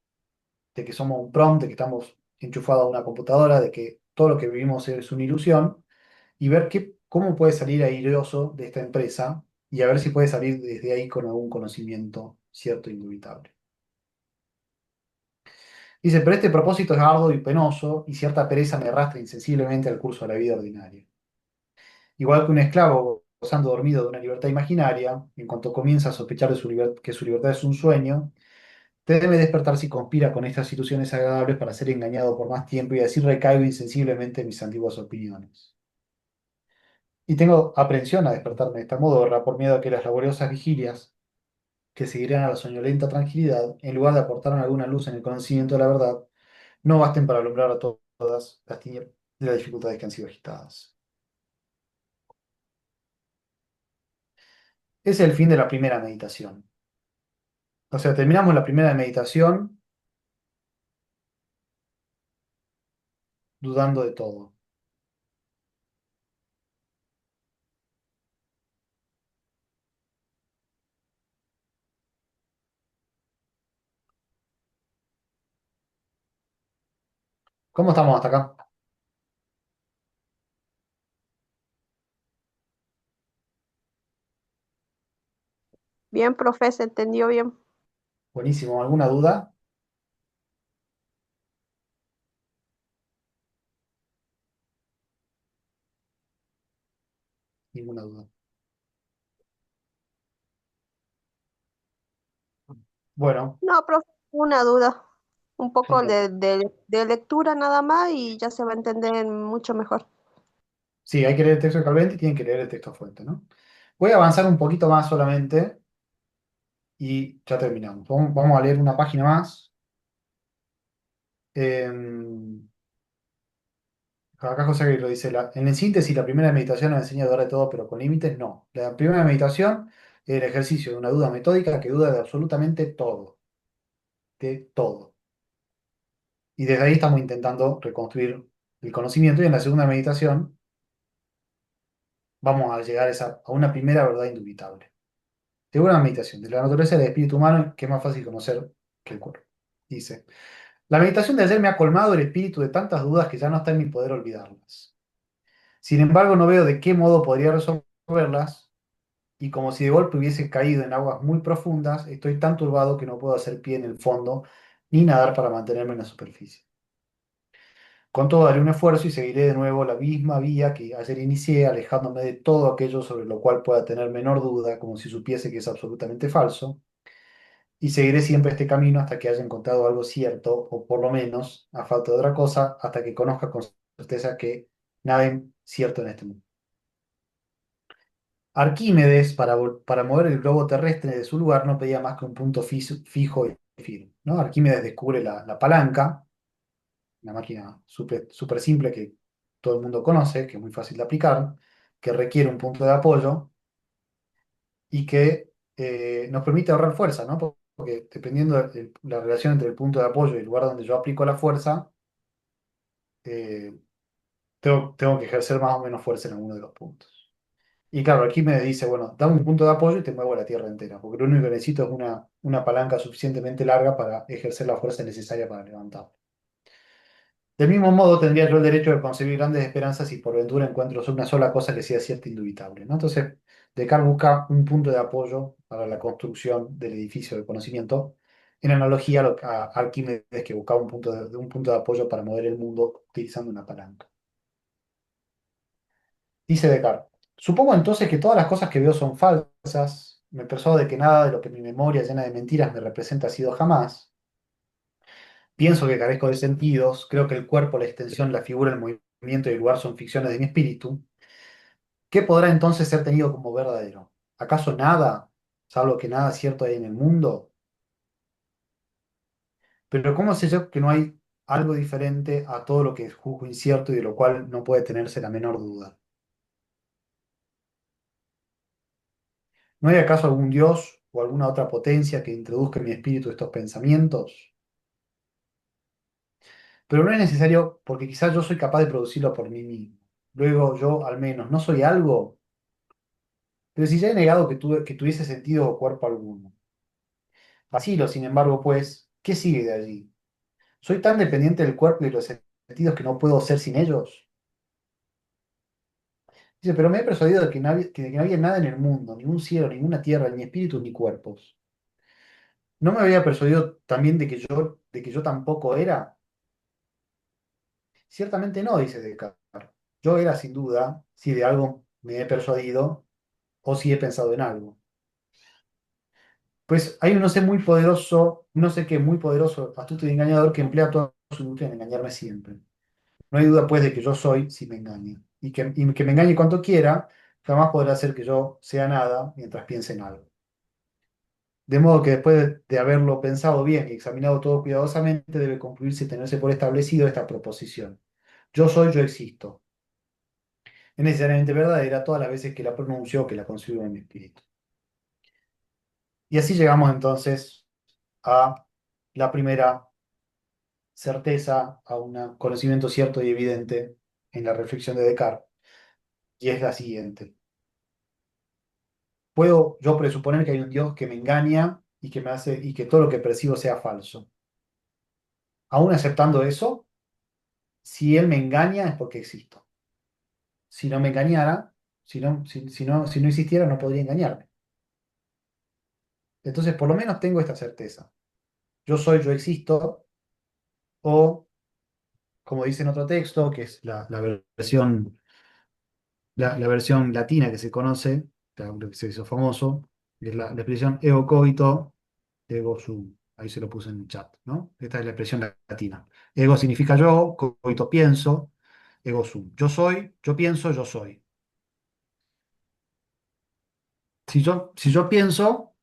de que somos un prompt, de que estamos enchufados a una computadora, de que todo lo que vivimos es una ilusión, y ver cómo puede salir airoso de esta empresa y a ver si puede salir desde ahí con algún conocimiento cierto e indubitable. Dice, pero este propósito es arduo y penoso y cierta pereza me arrastra insensiblemente al curso de la vida ordinaria. Igual que un esclavo gozando dormido de una libertad imaginaria, en cuanto comienza a sospechar de que su libertad es un sueño, Teme despertar si conspira con estas ilusiones agradables para ser engañado por más tiempo y así recaigo insensiblemente en mis antiguas opiniones. Y tengo aprensión a despertarme de esta modorra por miedo a que las laboriosas vigilias que seguirían a la soñolenta tranquilidad, en lugar de aportar alguna luz en el conocimiento de la verdad, no basten para alumbrar a todas las tinieblas de las dificultades que han sido agitadas. Ese es el fin de la primera meditación. O sea, terminamos la primera meditación dudando de todo. ¿Cómo estamos hasta acá? Bien, profe, se entendió bien. Buenísimo. ¿Alguna duda? Ninguna duda. Bueno, No, profe, una duda. Un poco genial. de lectura nada más y ya se va a entender mucho mejor. Sí, hay que leer el texto de Calvente y tienen que leer el texto fuente, ¿no? Voy a avanzar un poquito más solamente y ya terminamos. Vamos a leer una página más. Em, Acá José Aguirre dice, en síntesis, la primera meditación nos enseña a dudar de todo, pero con límites no. La primera meditación es el ejercicio de una duda metódica que duda de absolutamente todo, de todo. Y desde ahí estamos intentando reconstruir el conocimiento y en la segunda meditación vamos a llegar a una primera verdad indubitable. Segunda meditación, de la naturaleza del espíritu humano, que es más fácil conocer que el cuerpo. Dice, la meditación de ayer me ha colmado el espíritu de tantas dudas que ya no está en mi poder olvidarlas. Sin embargo, no veo de qué modo podría resolverlas y como si de golpe hubiese caído en aguas muy profundas, estoy tan turbado que no puedo hacer pie en el fondo ni nadar para mantenerme en la superficie. Con todo, haré un esfuerzo y seguiré de nuevo la misma vía que ayer inicié, alejándome de todo aquello sobre lo cual pueda tener menor duda, como si supiese que es absolutamente falso, y seguiré siempre este camino hasta que haya encontrado algo cierto, o por lo menos, a falta de otra cosa, hasta que conozca con certeza que nada es cierto en este mundo. Arquímedes, para mover el globo terrestre de su lugar, no pedía más que un punto fijo y firme, ¿no? Arquímedes descubre la palanca, una máquina súper simple que todo el mundo conoce, que es muy fácil de aplicar, que requiere un punto de apoyo y que nos permite ahorrar fuerza, ¿no? Porque dependiendo de la relación entre el punto de apoyo y el lugar donde yo aplico la fuerza, eh, tengo que ejercer más o menos fuerza en alguno de los puntos. Y claro, aquí me dice, bueno, dame un punto de apoyo y te muevo la tierra entera, porque lo único que necesito es una palanca suficientemente larga para ejercer la fuerza necesaria para levantar. Del mismo modo, tendría yo el derecho de concebir grandes esperanzas si por ventura encuentro una sola cosa que sea cierta e indubitable, ¿no? Entonces, Descartes busca un punto de apoyo para la construcción del edificio del conocimiento, en analogía a Arquímedes que buscaba un punto de apoyo para mover el mundo utilizando una palanca. Dice Descartes, supongo entonces que todas las cosas que veo son falsas, me persuado de que nada de lo que mi memoria llena de mentiras me representa ha sido jamás, pienso que carezco de sentidos, creo que el cuerpo, la extensión, la figura, el movimiento y el lugar son ficciones de mi espíritu. ¿Qué podrá entonces ser tenido como verdadero? ¿Acaso nada, salvo que nada cierto hay en el mundo? Pero ¿cómo sé yo que no hay algo diferente a todo lo que juzgo incierto y de lo cual no puede tenerse la menor duda? ¿No hay acaso algún Dios o alguna otra potencia que introduzca en mi espíritu estos pensamientos? Pero no es necesario porque quizás yo soy capaz de producirlo por mí mismo. Luego yo, al menos, no soy algo. Pero si ya he negado que tuviese sentido o cuerpo alguno. Vacilo, sin embargo, pues, ¿qué sigue de allí? ¿Soy tan dependiente del cuerpo y de los sentidos que no puedo ser sin ellos? Dice, pero me he persuadido de que no había nada en el mundo, ningún cielo, ninguna tierra, ni espíritus, ni cuerpos. ¿No me había persuadido también de que yo tampoco era? Ciertamente no, dice Descartes. Yo era sin duda, si de algo me he persuadido o si he pensado en algo. Pues hay un no sé muy poderoso, no sé qué, muy poderoso, astuto y engañador que emplea toda su industria en engañarme siempre. No hay duda, pues, de que yo soy si me engañe. Y que me engañe cuanto quiera, jamás podrá hacer que yo sea nada mientras piense en algo. De modo que después de haberlo pensado bien y examinado todo cuidadosamente, debe concluirse y tenerse por establecido esta proposición. Yo soy, yo existo. Es necesariamente verdadera todas las veces que la pronuncio o que la concibo en mi espíritu. Y así llegamos entonces a la primera certeza, a un conocimiento cierto y evidente en la reflexión de Descartes, y es la siguiente. Puedo yo presuponer que hay un Dios que me engaña y que me hace y que todo lo que percibo sea falso. Aún aceptando eso, si Él me engaña es porque existo. Si no me engañara, si no existiera, no podría engañarme. Entonces, por lo menos tengo esta certeza. Yo soy, yo existo, o como dice en otro texto, que es la versión latina que se conoce, lo que se hizo famoso, es la expresión ego cogito, ego sum. Ahí se lo puse en el chat, ¿no? Esta es la expresión latina. Ego significa yo, cogito pienso, ego sum. Yo soy, yo pienso, yo soy. Si yo pienso,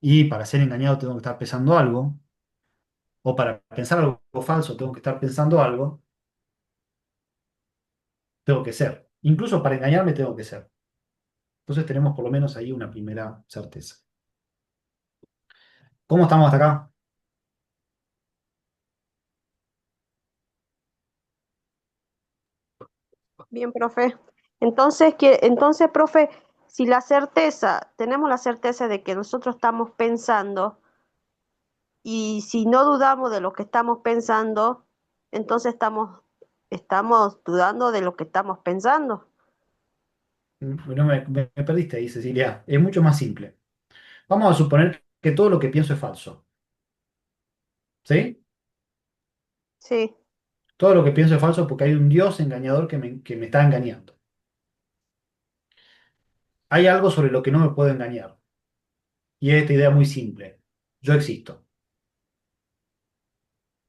y para ser engañado tengo que estar pensando algo, o para pensar algo falso tengo que estar pensando algo, tengo que ser. Incluso para engañarme tengo que ser. Entonces tenemos por lo menos ahí una primera certeza. ¿Cómo estamos hasta acá? Bien, profe. Entonces, profe, si tenemos la certeza de que nosotros estamos pensando y si no dudamos de lo que estamos pensando, entonces estamos dudando de lo que estamos pensando. No me perdiste ahí, Cecilia. Es mucho más simple. Vamos a suponer que todo lo que pienso es falso. ¿Sí? Sí. Todo lo que pienso es falso porque hay un Dios engañador que me está engañando. Hay algo sobre lo que no me puedo engañar. Y es esta idea muy simple. Yo existo.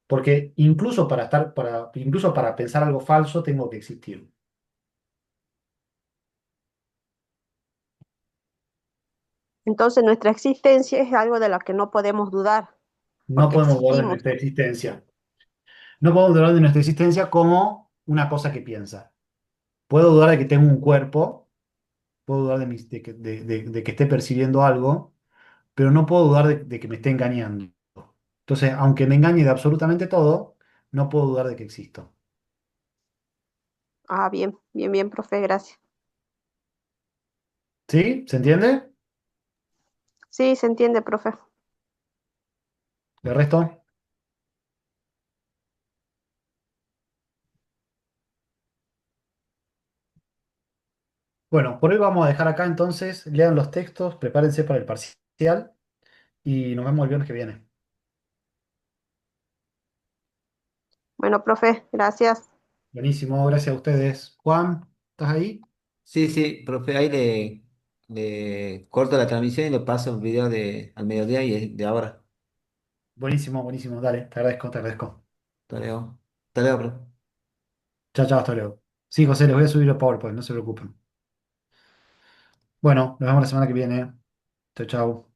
Porque incluso para pensar algo falso tengo que existir. Entonces nuestra existencia es algo de lo que no podemos dudar, No porque podemos dudar de existimos. nuestra existencia. No podemos dudar de nuestra existencia como una cosa que piensa. Puedo dudar de que tengo un cuerpo, puedo dudar de que esté percibiendo algo, pero no puedo dudar de que me esté engañando. Entonces, aunque me engañe de absolutamente todo, no puedo dudar de que existo. Ah, bien, bien, bien, profe, gracias. ¿Sí? ¿Se entiende? Sí, se entiende, profe. ¿El resto? Bueno, por hoy vamos a dejar acá entonces. Lean los textos, prepárense para el parcial y nos vemos el viernes que viene. Bueno, profe, gracias. Buenísimo, gracias a ustedes. Juan, ¿estás ahí? Sí, sí, profe, ahí le corto la transmisión y le paso un video al mediodía y de ahora. Buenísimo, buenísimo. Dale, te agradezco, te agradezco. Hasta luego. Hasta luego, profe. Chao, chao, hasta luego. Sí, José, les voy a subir el PowerPoint, no se preocupen. Bueno, nos vemos la semana que viene. Chao, chao.